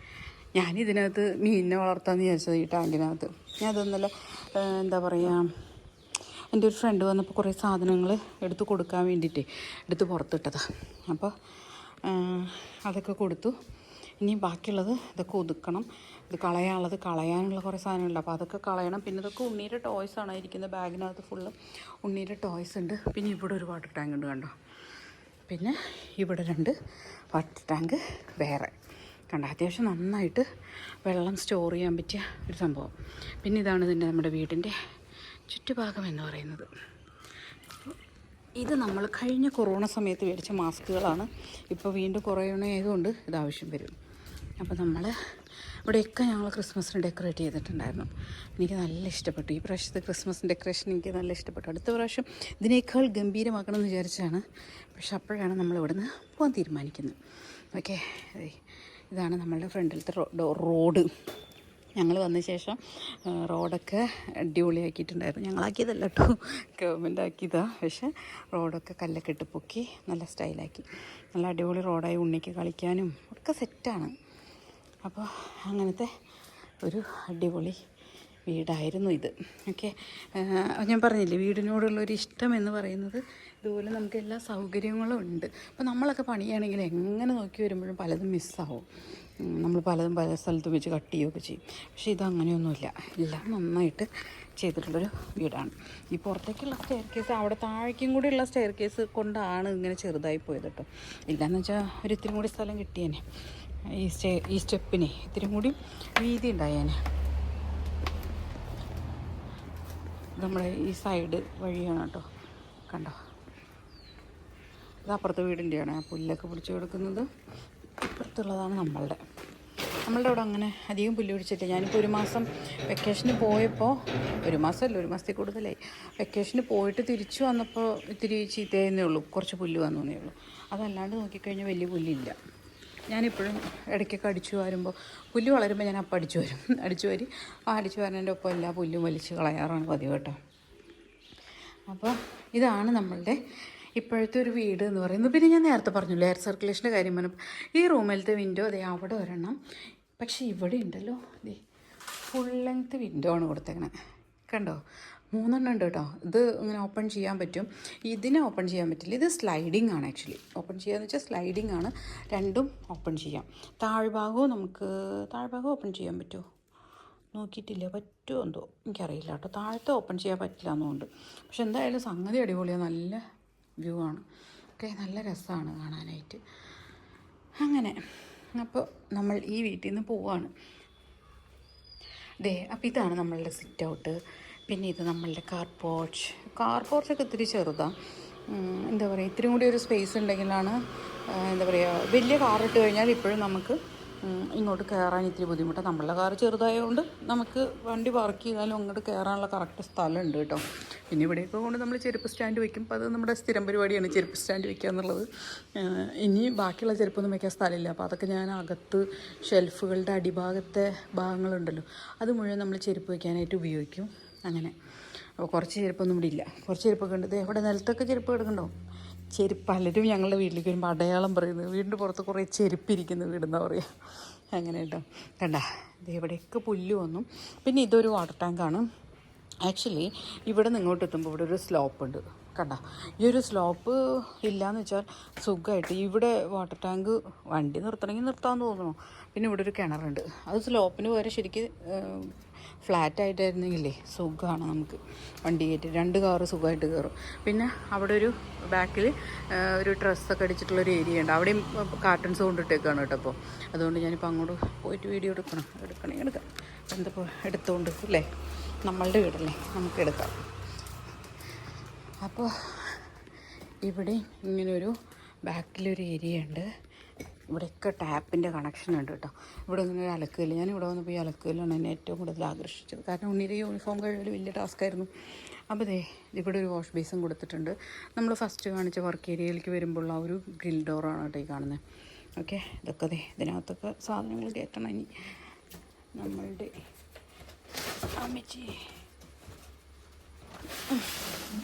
ഞാനിതിനകത്ത് മീനിനെ വളർത്താമെന്ന് വിചാരിച്ചത്, ഈ ടാങ്കിനകത്ത്. ഞാൻ അതൊന്നല്ല എന്താ പറയുക, എൻ്റെ ഒരു ഫ്രണ്ട് വന്നപ്പോൾ കുറേ സാധനങ്ങൾ എടുത്ത് കൊടുക്കാൻ വേണ്ടിയിട്ട് എടുത്ത് പുറത്തിട്ടതാണ്. അപ്പോൾ അതൊക്കെ കൊടുത്തു. ഇനി ബാക്കിയുള്ളത് ഇതൊക്കെ ഒതുക്കണം. ഇത് കളയാനുള്ള കുറേ സാധനങ്ങളുണ്ട്, അപ്പോൾ അതൊക്കെ കളയണം. പിന്നെ ഇതൊക്കെ ഉണ്ണീൻ്റെ ടോയ്സാണ് ഇരിക്കുന്നത്. ബാഗിനകത്ത് ഫുള്ള് ഉണ്ണീൻ്റെ ടോയ്സ് ഉണ്ട്. പിന്നെ ഇവിടെ ഒരു വാട്ടർ ടാങ്ക് ഉണ്ട് കണ്ടോ. പിന്നെ ഇവിടെ 2 വാട്ടർ ടാങ്ക് വേറെ കണ്ടോ. അത്യാവശ്യം നന്നായിട്ട് വെള്ളം സ്റ്റോർ ചെയ്യാൻ പറ്റിയ ഒരു സംഭവം. പിന്നെ ഇതാണ് ഇതിൻ്റെ നമ്മുടെ വീടിൻ്റെ ചുറ്റുഭാഗം എന്ന് പറയുന്നത്. ഇത് നമ്മൾ കഴിഞ്ഞ കൊറോണ സമയത്ത് മേടിച്ച മാസ്കുകളാണ്. ഇപ്പോൾ വീണ്ടും കൊറോണ ആയതുകൊണ്ട് ഇത് ആവശ്യം വരും. അപ്പോൾ നമ്മൾ ഇവിടെയൊക്കെ ഞങ്ങൾ ക്രിസ്മസിന് ഡെക്കറേറ്റ് ചെയ്തിട്ടുണ്ടായിരുന്നു. എനിക്ക് നല്ല ഇഷ്ടപ്പെട്ടു. ഈ പ്രാവശ്യത്തെ ക്രിസ്മസ് ഡെക്കറേഷൻ എനിക്ക് നല്ല ഇഷ്ടപ്പെട്ടു. അടുത്ത പ്രാവശ്യം ഇതിനേക്കാൾ ഗംഭീരമാക്കണം എന്ന് വിചാരിച്ചാണ്. പക്ഷെ അപ്പോഴാണ് നമ്മൾ ഇവിടുന്ന് പോകാൻ തീരുമാനിക്കുന്നത്. ഓക്കെ, ഇതാണ് നമ്മളുടെ ഫ്രണ്ടിലത്തെ റോഡ്. ഞങ്ങൾ വന്ന ശേഷം റോഡൊക്കെ അടിപൊളിയാക്കിയിട്ടുണ്ടായിരുന്നു. ഞങ്ങളാക്കിയതല്ല കേട്ടോ, ഗവൺമെൻറ് ആക്കിയതാണ്. പക്ഷേ റോഡൊക്കെ കല്ലൊക്കെ ഇട്ട് പൊക്കി നല്ല സ്റ്റൈലാക്കി. നല്ല അടിപൊളി റോഡായി. ഉണ്ണിക്ക് കളിക്കാനും ഒക്കെ സെറ്റാണ്. അപ്പോൾ അങ്ങനത്തെ ഒരു അടിപൊളി വീടായിരുന്നു ഇത്. ഓക്കെ, ഞാൻ പറഞ്ഞില്ലേ വീടിനോടുള്ളൊരു ഇഷ്ടം എന്ന് പറയുന്നത് ഇതുപോലെ നമുക്ക് എല്ലാ സൗകര്യങ്ങളും ഉണ്ട്. അപ്പോൾ നമ്മളൊക്കെ പണിയാണെങ്കിൽ എങ്ങനെ നോക്കി വരുമ്പോഴും പലതും മിസ്സാവും. നമ്മൾ പലതും പല സ്ഥലത്തും വെച്ച് കട്ട് ചെയ്യുകയൊക്കെ ചെയ്യും. പക്ഷേ ഇതങ്ങനെയൊന്നുമില്ല, എല്ലാം നന്നായിട്ട് ചെയ്തിട്ടുള്ളൊരു വീടാണ്. ഈ പുറത്തേക്കുള്ള സ്റ്റെയർ കേസ്, അവിടെ താഴേക്കും കൂടിയുള്ള സ്റ്റെയർ കേസ് കൊണ്ടാണ് ഇങ്ങനെ ചെറുതായി പോയത് കേട്ടോ. ഇല്ലയെന്ന് വെച്ചാൽ ഒരു ഇത്തിരി കൂടി സ്ഥലം കിട്ടിയേനെ. ഈ സ്റ്റെപ്പിനെ ഇത്തിരി കൂടി വീതി ഉണ്ടായേനെ. നമ്മുടെ ഈ സൈഡ് വഴിയാണ് കേട്ടോ, കണ്ടോ. ഇത് അപ്പുറത്തെ വീടിൻ്റെയാണ് ആ പുല്ലൊക്കെ പിടിച്ച് കിടക്കുന്നത്. ഇപ്പുറത്തുള്ളതാണ് നമ്മളുടെ അവിടെ അങ്ങനെ അധികം പുല്ല് പിടിച്ചിട്ടില്ല. ഞാനിപ്പോൾ ഒരു മാസം വെക്കേഷന് പോയപ്പോൾ, ഒരു മാസമല്ല ഒരു മാസത്തിൽ കൂടുതലായി, വെക്കേഷന് പോയിട്ട് തിരിച്ചു വന്നപ്പോൾ ഇത്തിരി ചീത്തയെന്നേ ഉള്ളൂ, കുറച്ച് പുല്ല് വന്നേ ഉള്ളൂ. അതല്ലാണ്ട് നോക്കിക്കഴിഞ്ഞാൽ വലിയ പുല്ലില്ല. ഞാനിപ്പോഴും ഇടയ്ക്കൊക്കെ അടിച്ചു വരുമ്പോൾ പുല്ല് വളരുമ്പോൾ ഞാൻ അപ്പം അടിച്ചു വരുന്നതിൻ്റെ ഒപ്പം എല്ലാ പുല്ലും വലിച്ച് കളയാറാണ് പതിവ് കേട്ടോ. അപ്പോൾ ഇതാണ് നമ്മളുടെ ഇപ്പോഴത്തെ ഒരു വീട് എന്ന് പറയുന്നത്. പിന്നെ ഞാൻ നേരത്തെ പറഞ്ഞല്ലോ എയർ സർക്കുലേഷൻ്റെ കാര്യം പറഞ്ഞപ്പോൾ, ഈ റൂമിലത്തെ വിൻഡോ അതേ അവിടെ ഒരെണ്ണം. പക്ഷേ ഇവിടെ ഉണ്ടല്ലോ ഫുൾ ലെങ്ത്ത് വിൻഡോ ആണ് കൊടുത്തേക്കണത് കണ്ടോ. 3 എണ്ണം ഉണ്ട് കേട്ടോ. ഇത് ഇങ്ങനെ ഓപ്പൺ ചെയ്യാൻ പറ്റും. ഇതിനെ ഓപ്പൺ ചെയ്യാൻ പറ്റില്ല, ഇത് സ്ലൈഡിങ് ആണ്. ആക്ച്വലി ഓപ്പൺ ചെയ്യാന്ന് വെച്ചാൽ സ്ലൈഡിങ് ആണ്. രണ്ടും ഓപ്പൺ ചെയ്യാം. താഴ്ഭാഗവും ഓപ്പൺ ചെയ്യാൻ പറ്റുമോ നോക്കിയിട്ടില്ല, പറ്റുമോ എന്തോ എനിക്കറിയില്ല കേട്ടോ. താഴത്തെ ഓപ്പൺ ചെയ്യാൻ പറ്റില്ല എന്നുകൊണ്ട്. പക്ഷെ എന്തായാലും സംഗതി അടിപൊളിയാണ്, നല്ല വ്യൂ ആണ്. ഓക്കെ, നല്ല രസമാണ് കാണാനായിട്ട്. അങ്ങനെ അപ്പോൾ നമ്മൾ ഈ വീട്ടിൽ നിന്ന് പോവാണ്. അപ്പോൾ ഇതാണ് നമ്മളുടെ സിറ്റ് ഔട്ട്. പിന്നെ ഇത് നമ്മളുടെ കാർ പോർച്ചൊക്കെ ഇത്തിരി ചെറുതാണ്. എന്താ പറയുക, ഇത്തിരി കൂടി ഒരു സ്പേസ് ഉണ്ടെങ്കിലാണ് എന്താ പറയുക, വലിയ കാറിട്ട് കഴിഞ്ഞാൽ ഇപ്പോഴും നമുക്ക് ഇങ്ങോട്ട് കയറാൻ ഇത്തിരി ബുദ്ധിമുട്ടാണ്. നമ്മളുടെ കാർ ചെറുതായതുകൊണ്ട് നമുക്ക് വണ്ടി പാർക്ക് ചെയ്താലും അങ്ങോട്ട് കയറാനുള്ള കറക്റ്റ് സ്ഥലമുണ്ട് കേട്ടോ. പിന്നെ ഇവിടെയൊക്കെ കൊണ്ട് നമ്മൾ ചെരുപ്പ് സ്റ്റാൻഡ് വയ്ക്കും. അപ്പോൾ അത് നമ്മുടെ സ്ഥിരം പരിപാടിയാണ്, ചെരുപ്പ് സ്റ്റാൻഡ് വയ്ക്കുക എന്നുള്ളത്. ഇനി ബാക്കിയുള്ള ചെരുപ്പൊന്നും വയ്ക്കാൻ സ്ഥലമില്ല. അപ്പോൾ അതൊക്കെ ഞാൻ അകത്ത് ഷെൽഫുകളുടെ അടിഭാഗത്തെ ഭാഗങ്ങളുണ്ടല്ലോ, അത് മുഴുവൻ നമ്മൾ ചെരുപ്പ് വയ്ക്കാനായിട്ട് ഉപയോഗിക്കും. അങ്ങനെ അപ്പോൾ കുറച്ച് ചെരുപ്പൊന്നും ഇവിടെ ഇല്ല, കുറച്ച് ചെരുപ്പൊക്കെ ഉണ്ട്. ഇവിടെ നിലത്തൊക്കെ ചെരുപ്പ് കിടക്കണ്ടോ. പലരും ഞങ്ങളുടെ വീട്ടിലേക്ക് വരുമ്പോൾ അടയാളം പറയുന്നത്, വീടിൻ്റെ പുറത്ത് കുറേ ചെരുപ്പിരിക്കുന്ന വീടെന്നാ പറയുക. അങ്ങനെ കേട്ടോ, കണ്ട ഇവിടെയൊക്കെ പുല്ല് വന്നു. പിന്നെ ഇതൊരു വാട്ടർ ടാങ്കാണ്. ആക്ച്വലി ഇവിടെ നിന്ന് ഇങ്ങോട്ട് എത്തുമ്പോൾ ഇവിടെ ഒരു സ്ലോപ്പ് ഉണ്ട്. കണ്ട ഈ ഒരു സ്ലോപ്പ് ഇല്ലയെന്ന് വെച്ചാൽ സുഖമായിട്ട് ഇവിടെ വാട്ടർ ടാങ്ക് വണ്ടി നിർത്തണമെങ്കിൽ നിർത്താമെന്ന് തോന്നുന്നു. പിന്നെ ഇവിടെ ഒരു കിണറുണ്ട്, അത് സ്ലോപ്പിന് വരെ ശരിക്കും ഫ്ലാറ്റായിട്ടായിരുന്നെങ്കിലേ സുഖമാണ് നമുക്ക് വണ്ടി കയറ്റി 2 കാറ് സുഖമായിട്ട് കയറും. പിന്നെ അവിടെ ഒരു ബാക്കിൽ ഒരു ഡ്രസ്സൊക്കെ അടിച്ചിട്ടുള്ളൊരു ഏരിയ ഉണ്ട്, അവിടെയും കാർട്ടൺസ് കൊണ്ടിട്ടേക്കാണ് കേട്ടോ. അപ്പോൾ അതുകൊണ്ട് ഞാനിപ്പോൾ അങ്ങോട്ട് പോയിട്ട് വീഡിയോ എടുക്കണം എന്തപ്പോൾ എടുത്തുകൊണ്ട് അല്ലേ, നമ്മളുടെ വീടല്ലേ, നമുക്ക് എടുക്കാം. അപ്പോൾ ഇവിടെ ഇങ്ങനൊരു ബാക്കിലൊരു ഏരിയ ഉണ്ട്, ഇവിടെയൊക്കെ ടാപ്പിൻ്റെ കണക്ഷൻ ഉണ്ട് കേട്ടോ. ഇവിടെ ഇങ്ങനെ ഒരു അലക്കുകല്ല്, ഞാൻ ഇവിടെ വന്നപ്പോൾ ഈ അലക്കുകല്ലാണ് എന്നെ ഏറ്റവും കൂടുതൽ ആകർഷിച്ചത്. കാരണം ഉണ്ണിയുടെ യൂണിഫോം കഴുകൽ വലിയ ടാസ്ക്കായിരുന്നു. അപ്പോൾ ഇവിടെ ഒരു വാഷ് ബേസും കൊടുത്തിട്ടുണ്ട്. നമ്മൾ ഫസ്റ്റ് കാണിച്ച വർക്ക് ഏരിയയിലേക്ക് വരുമ്പോൾ ആ ഒരു ഗ്രിൽ ഡോറാണ് കേട്ടോ ഈ കാണുന്നത്. ഓക്കെ, ഇതൊക്കെ ഇതിനകത്തൊക്കെ സാധനങ്ങൾ കയറ്റണം ഇനി. നമ്മളുടെ അമ്മച്ചി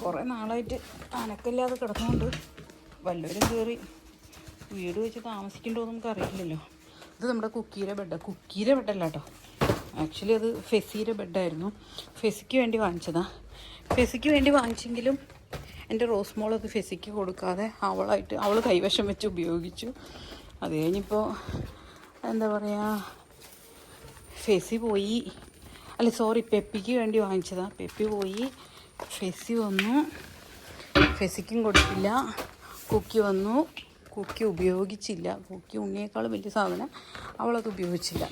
കുറേ നാളായിട്ട് അനക്കല്ലാതെ കിടന്നുകൊണ്ട് വല്ലവരും കയറി വീട് വെച്ച് താമസിക്കണ്ടോ നമുക്ക് അറിയില്ലല്ലോ. ഇത് നമ്മുടെ കുക്കീരെ ബെഡല്ല കേട്ടോ, ആക്ച്വലി അത് ഫെസിയുടെ ബെഡായിരുന്നു. ഫെസിക്ക് വേണ്ടി വാങ്ങിച്ചതാണ്. ഫെസിക്ക് വേണ്ടി വാങ്ങിച്ചെങ്കിലും എൻ്റെ റോസ് മോൾ അത് ഫെസിക്ക് കൊടുക്കാതെ അവൾ കൈവശം വെച്ച് ഉപയോഗിച്ചു. അത് കഴിഞ്ഞിപ്പോൾ എന്താ പറയുക, ഫെസി പോയി, പെപ്പിക്ക് വേണ്ടി വാങ്ങിച്ചതാണ്. പെപ്പി പോയി, ഫെസി വന്നു, ഫെസിക്കും കൊടുത്തില്ല. കുക്കി വന്നു, കുക്കി ഉപയോഗിച്ചില്ല. കുക്കി ഉണ്ണിയേക്കാളും വലിയ സാധനം, അവളത് ഉപയോഗിച്ചില്ല.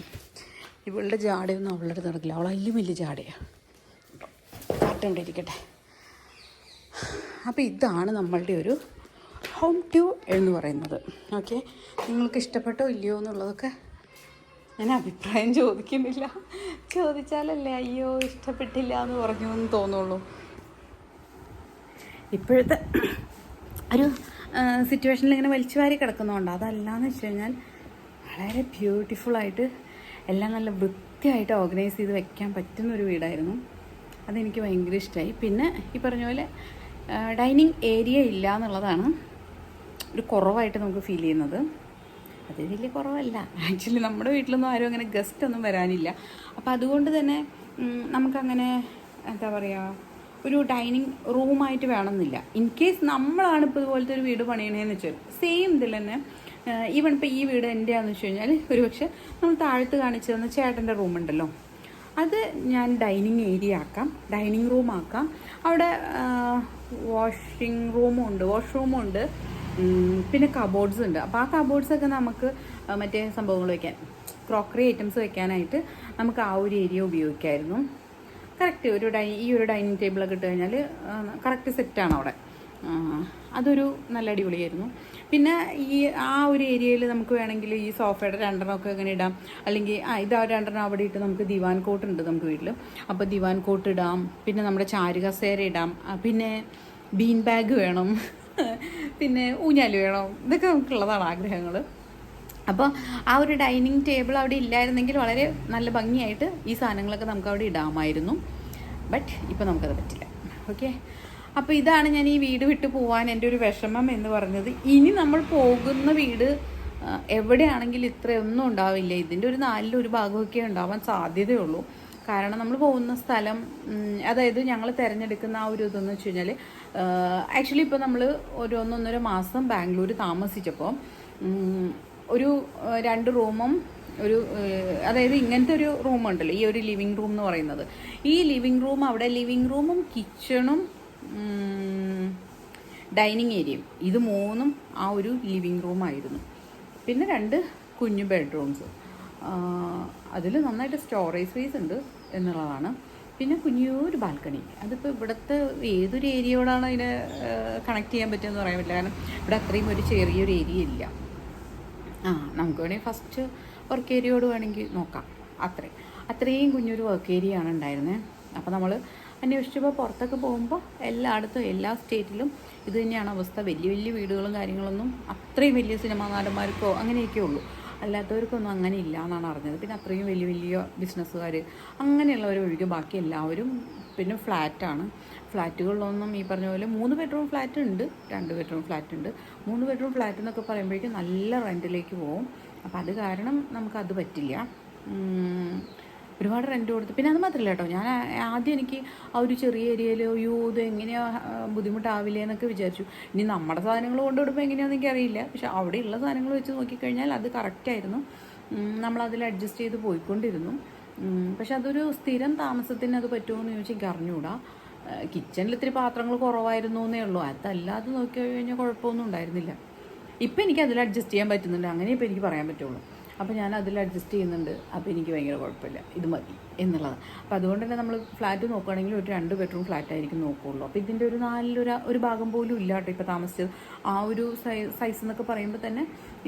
ഇവളുടെ ജാടയൊന്നും അവളുടെ അടുത്ത് നടക്കില്ല, അവൾ അതിലും വലിയ ജാടയാണ്. കാട്ടുകൊണ്ടിരിക്കട്ടെ. അപ്പോൾ ഇതാണ് നമ്മളുടെ ഒരു ഹോം ടൂർ എന്ന് പറയുന്നത്. ഓക്കെ, നിങ്ങൾക്ക് ഇഷ്ടപ്പെട്ടോ ഇല്ലയോ എന്നുള്ളതൊക്കെ ഞാൻ അഭിപ്രായം ചോദിക്കുന്നില്ല, ചോദിച്ചാലല്ലേ അയ്യോ ഇഷ്ടപ്പെട്ടില്ല എന്ന് പറഞ്ഞു എന്ന് തോന്നുള്ളൂ. ഇപ്പോഴത്തെ ഒരു സിറ്റുവേഷനിൽ ഇങ്ങനെ വലിച്ചു വാരി കിടക്കുന്നതുകൊണ്ട്, അതല്ലാന്ന് വെച്ച് കഴിഞ്ഞാൽ വളരെ ബ്യൂട്ടിഫുള്ളായിട്ട് എല്ലാം നല്ല വൃത്തിയായിട്ട് ഓർഗനൈസ് ചെയ്ത് വെക്കാൻ പറ്റുന്നൊരു വീടായിരുന്നു. അതെനിക്ക് ഭയങ്കര ഇഷ്ടമായി. പിന്നെ ഈ പറഞ്ഞ പോലെ ഡൈനിങ് ഏരിയ ഇല്ല എന്നുള്ളതാണ് ഒരു കുറവായിട്ട് നമുക്ക് ഫീൽ ചെയ്യുന്നത്. അത് വലിയ കുറവല്ല, ആക്ച്വലി നമ്മുടെ വീട്ടിലൊന്നും ആരും അങ്ങനെ ഗസ്റ്റ് ഒന്നും വരാനില്ല. അപ്പോൾ അതുകൊണ്ട് തന്നെ നമുക്കങ്ങനെ എന്താ പറയുക, ഒരു ഡൈനിങ് റൂമായിട്ട് വേണമെന്നില്ല. ഇൻ കേസ് നമ്മളാണ് ഇപ്പോൾ ഇതുപോലത്തെ ഒരു വീട് പണിയണേന്ന് വെച്ചാൽ സെയിം ഇതിൽ തന്നെ, ഈവൺ ഇപ്പോൾ ഈ വീട് എൻ്റെ ആണെന്ന് വെച്ച് കഴിഞ്ഞാൽ ഒരുപക്ഷെ നമ്മൾ താഴത്ത് കാണിച്ചു തന്ന ചേട്ടൻ്റെ റൂമുണ്ടല്ലോ, അത് ഞാൻ ഡൈനിങ് ഏരിയ ആക്കാം, ഡൈനിങ് റൂം ആക്കാം. അവിടെ വാഷിംഗ് റൂമും ഉണ്ട്, വാഷ്റൂമും ഉണ്ട്, പിന്നെ കബോർഡ്സ് ഉണ്ട്. അപ്പോൾ ആ കബോർഡ്സൊക്കെ നമുക്ക് മറ്റേ സംഭവങ്ങൾ വയ്ക്കാൻ, ക്രോക്കറി ഐറ്റംസ് വെക്കാനായിട്ട് നമുക്ക് ആ ഒരു ഏരിയ ഉപയോഗിക്കാമായിരുന്നു. കറക്റ്റ് ഈ ഒരു ഡൈനിങ് ടേബിളൊക്കെ ഇട്ട് കഴിഞ്ഞാൽ കറക്റ്റ് സെറ്റാണ് അവിടെ. അതൊരു നല്ല അടിപൊളിയായിരുന്നു. പിന്നെ ആ ഒരു ഏരിയയിൽ നമുക്ക് വേണമെങ്കിൽ ഈ സോഫയുടെ 2 ഇങ്ങനെ ഇടാം, അല്ലെങ്കിൽ ഇതാ 2 അവിടെ ഇട്ട് നമുക്ക് ദിവാൻ കോട്ട് ഉണ്ട് നമുക്ക് വീട്ടിൽ, അപ്പോൾ ദിവാൻ കോട്ട് ഇടാം. പിന്നെ നമ്മുടെ ചാരുകസേര ഇടാം. പിന്നെ ബീൻ ബാഗ് വേണം, പിന്നെ ഊഞ്ഞാൽ വേണം, ഇതൊക്കെ നമുക്കുള്ളതാണ് ആഗ്രഹങ്ങൾ. അപ്പോൾ ആ ഒരു ഡൈനിങ് ടേബിൾ അവിടെ ഇല്ലായിരുന്നെങ്കിൽ വളരെ നല്ല ഭംഗിയായിട്ട് ഈ സാധനങ്ങളൊക്കെ നമുക്ക് അവിടെ ഇടാമായിരുന്നു. ബട്ട് ഇപ്പോൾ നമുക്കത് പറ്റില്ല. ഓക്കെ, അപ്പോൾ ഇതാണ് ഞാൻ ഈ വീട് വിട്ട് പോകാൻ എൻ്റെ ഒരു വിഷമം എന്ന് പറഞ്ഞത്. ഇനി നമ്മൾ പോകുന്ന വീട് എവിടെയാണെങ്കിലും ഇത്രയൊന്നും ഉണ്ടാവില്ല, ഇതിൻ്റെ ഒരു 4 ഭാഗമൊക്കെ ഉണ്ടാവാൻ സാധ്യതയുള്ളൂ. കാരണം നമ്മൾ പോകുന്ന സ്ഥലം, അതായത് ഞങ്ങൾ തിരഞ്ഞെടുക്കുന്ന ആ ഒരു ഇതെന്ന് വെച്ച് കഴിഞ്ഞാൽ, ആക്ച്വലി ഇപ്പോൾ നമ്മൾ ഒരു 1-1.5 മാസം ബാംഗ്ലൂർ താമസിച്ചപ്പോൾ ഒരു 2 റൂമും അതായത് ഇങ്ങനത്തെ ഒരു റൂമുണ്ടല്ലോ, ഈ ഒരു ലിവിങ് റൂം എന്ന് പറയുന്നത്. ഈ ലിവിങ് റൂം, അവിടെ ലിവിങ് റൂമും കിച്ചണും ഡൈനിങ് ഏരിയയും, ഇത് 3ഉം ആ ഒരു ലിവിങ് റൂമായിരുന്നു. പിന്നെ 2 കുഞ്ഞു ബെഡ്റൂംസ്, അതിൽ നന്നായിട്ട് സ്റ്റോറേജ് സ്പേസ് ഉണ്ട് എന്നുള്ളതാണ്. പിന്നെ കുഞ്ഞൊരു ബാൽക്കണി, അതിപ്പോൾ ഇവിടുത്തെ ഏതൊരു ഏരിയയോടാണ് അതിനെ കണക്ട് ചെയ്യാൻ പറ്റുമെന്ന് പറയാൻ പറ്റില്ല. കാരണം ഇവിടെ അത്രയും ഒരു ചെറിയൊരു ഏരിയ ഇല്ല. നമുക്ക് വേണമെങ്കിൽ ഫസ്റ്റ് വർക്ക് ഏരിയയോട് വേണമെങ്കിൽ നോക്കാം. അത്രയും കുഞ്ഞൊരു വർക്ക് ഏരിയ ആണ് ഉണ്ടായിരുന്നത്. അപ്പോൾ നമ്മൾ അന്വേഷിച്ചപ്പോൾ പുറത്തൊക്കെ പോകുമ്പോൾ എല്ലായിടത്തും എല്ലാ സ്റ്റേറ്റിലും ഇത് തന്നെയാണ് അവസ്ഥ. വലിയ വലിയ വീടുകളും കാര്യങ്ങളൊന്നും അത്രയും വലിയ സിനിമാ നടന്മാർക്കോ അങ്ങനെയൊക്കെ ഉള്ളൂ, അല്ലാത്തവർക്കൊന്നും അങ്ങനെ ഇല്ല എന്നാണ് അറിഞ്ഞത്. പിന്നെ അത്രയും വലിയ വലിയ ബിസിനസ്സുകാർ അങ്ങനെയുള്ളവർ ഒഴികെ ബാക്കി എല്ലാവരും പിന്നെ ഫ്ലാറ്റാണ്. ഫ്ലാറ്റുകളിലൊന്നും ഈ പറഞ്ഞ പോലെ 3 ബെഡ്റൂം ഫ്ലാറ്റ് ഉണ്ട്, 2 ബെഡ്റൂം ഫ്ലാറ്റ് ഉണ്ട്. 3 ബെഡ്റൂം ഫ്ലാറ്റ് എന്നൊക്കെ പറയുമ്പോഴേക്കും നല്ല റെൻറ്റിലേക്ക് പോകും. അപ്പോൾ അത് കാരണം നമുക്കത് പറ്റില്ല. ഒരുപാട് റെൻറ്റ് കൊടുത്ത്. പിന്നെ അത് മാത്രമല്ല കേട്ടോ, ഞാൻ ആദ്യം എനിക്ക് ആ ഒരു ചെറിയ ഏരിയയിൽ ഇത് എങ്ങനെയാണ് ബുദ്ധിമുട്ടാവില്ലേ എന്നൊക്കെ വിചാരിച്ചു. ഇനി നമ്മുടെ സാധനങ്ങൾ കൊണ്ടുവിടുമ്പോൾ എങ്ങനെയാണെന്ന് എനിക്കറിയില്ല. പക്ഷെ അവിടെയുള്ള സാധനങ്ങൾ വെച്ച് നോക്കിക്കഴിഞ്ഞാൽ അത് കറക്റ്റായിരുന്നു. നമ്മളതിൽ അഡ്ജസ്റ്റ് ചെയ്ത് പോയിക്കൊണ്ടിരുന്നു. പക്ഷെ അതൊരു സ്ഥിരം താമസത്തിന് അത് പറ്റുമോ എന്ന് ചോദിച്ചാൽ എനിക്ക് അറിഞ്ഞുകൂടാ. കിച്ചണിൽ ഇത്തിരി പാത്രങ്ങൾ കുറവായിരുന്നു എന്നേ ഉള്ളൂ. അതല്ലാതെ നോക്കി കഴിഞ്ഞാൽ കുഴപ്പമൊന്നും ഉണ്ടായിരുന്നില്ല. ഇപ്പം എനിക്ക് അതിൽ അഡ്ജസ്റ്റ് ചെയ്യാൻ പറ്റുന്നുണ്ട്. അങ്ങനെ ഇപ്പോൾ എനിക്ക് പറയാൻ പറ്റുള്ളൂ. അപ്പോൾ ഞാൻ അതിൽ അഡ്ജസ്റ്റ് ചെയ്യുന്നുണ്ട്. അപ്പോൾ എനിക്ക് ഭയങ്കര കുഴപ്പമില്ല, ഇത് മതി എന്നുള്ളത്. അപ്പോൾ അതുകൊണ്ട് തന്നെ നമ്മൾ ഫ്ലാറ്റ് നോക്കുകയാണെങ്കിൽ ഒരു 2 ബെഡ്റൂം ഫ്ലാറ്റ് ആയിരിക്കും നോക്കുകയുള്ളൂ. അപ്പോൾ ഇതിൻ്റെ ഒരു 4 ഭാഗം പോലും ഇല്ല കേട്ടോ ഇപ്പോൾ താമസിച്ചത്. ആ ഒരു സൈസ് എന്നൊക്കെ പറയുമ്പോൾ തന്നെ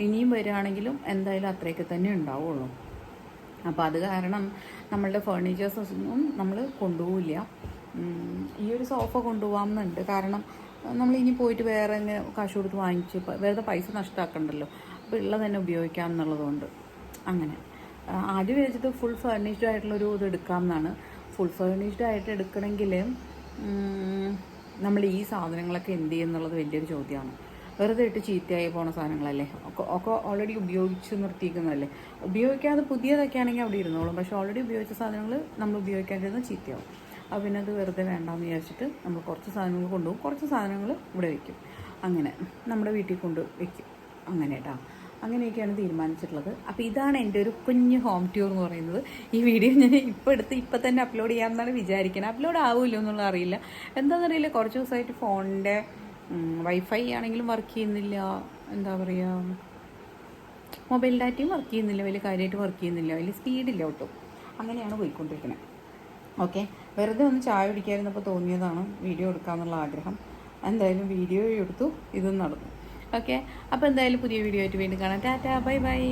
ഇനിയും വരികയാണെങ്കിലും എന്തായാലും അത്രയൊക്കെ തന്നെ ഉണ്ടാവുള്ളൂ. അപ്പോൾ അത് കാരണം നമ്മളുടെ ഫേർണിച്ചേഴ്സൊന്നും നമ്മൾ കൊണ്ടുപോവില്ല. ഈ ഒരു സോഫ കൊണ്ടുപോകാമെന്നുണ്ട്. കാരണം നമ്മൾ ഇനി പോയിട്ട് വേറെ കാശ് കൊടുത്ത് വാങ്ങിച്ച് വെറുതെ പൈസ നഷ്ടമാക്കണ്ടല്ലോ. അപ്പോൾ ഉള്ളത് തന്നെ ഉപയോഗിക്കാം എന്നുള്ളതുകൊണ്ട് അങ്ങനെ ആദ്യം വിചാരിച്ചത് ഫുൾ ഫേർണിഷ്ഡ് ആയിട്ടുള്ളൊരു ഇത് എടുക്കാമെന്നാണ്. ഫുൾ ഫേർണിഷ്ഡ് ആയിട്ട് എടുക്കണമെങ്കിൽ നമ്മൾ ഈ സാധനങ്ങളൊക്കെ എന്ത് ചെയ്യും എന്നുള്ളത് വലിയൊരു ചോദ്യമാണ്. വെറുതെ ഇട്ട് ചീത്തയായി പോണ സാധനങ്ങളല്ലേ, ഒക്കെ ഓൾറെഡി ഉപയോഗിച്ച് നിർത്തിയിരിക്കുന്നതല്ലേ. ഉപയോഗിക്കാതെ പുതിയതൊക്കെ ആണെങ്കിൽ അവിടെ ഇരുന്നോളും. പക്ഷേ ഓൾറെഡി ഉപയോഗിച്ച സാധനങ്ങൾ നമ്മൾ ഉപയോഗിക്കാതിരുന്ന ചീത്തയാവും. അപ്പോൾ പിന്നെ അത് വെറുതെ വേണ്ടാമെന്ന് വിചാരിച്ചിട്ട് നമ്മൾ കുറച്ച് സാധനങ്ങൾ കൊണ്ടുപോകും, കുറച്ച് സാധനങ്ങൾ ഇവിടെ വയ്ക്കും. അങ്ങനെ നമ്മുടെ വീട്ടിൽ കൊണ്ട് വയ്ക്കും. അങ്ങനെ കേട്ടോ, അങ്ങനെയൊക്കെയാണ് തീരുമാനിച്ചിട്ടുള്ളത്. അപ്പോൾ ഇതാണ് എൻ്റെ ഒരു കുഞ്ഞ് ഹോം ടൂർ എന്ന് പറയുന്നത്. ഈ വീഡിയോ ഞാൻ ഇപ്പം തന്നെ അപ്ലോഡ് ചെയ്യാമെന്നാണ് വിചാരിക്കുന്നത്. അപ്ലോഡ് ആവില്ലോ എന്നുള്ളത് അറിയില്ല. എന്താണെന്നറിയില്ല, കുറച്ച് ദിവസമായിട്ട് ഫോണിൻ്റെ വൈഫൈ ആണെങ്കിലും വർക്ക് ചെയ്യുന്നില്ല. എന്താ പറയുക, മൊബൈൽ ഡാറ്റയും വർക്ക് ചെയ്യുന്നില്ല, വലിയ കാര്യമായിട്ട് വർക്ക് ചെയ്യുന്നില്ല, വലിയ സ്പീഡില്ല ഒട്ടും. അങ്ങനെയാണ് പോയിക്കൊണ്ടിരിക്കുന്നത്. ഓക്കെ, വെറുതെ ഒന്ന് ചായ കുടിക്കാതിരുന്നപ്പോൾ തോന്നിയതാണ് വീഡിയോ എടുക്കാമെന്നുള്ള ആഗ്രഹം. എന്തായാലും വീഡിയോ എടുത്തു, ഇതും നടന്നു. ഓക്കെ, അപ്പോൾ എന്തായാലും പുതിയ വീഡിയോ ആയിട്ട് വീണ്ടും കാണാം. Tata, bye bye.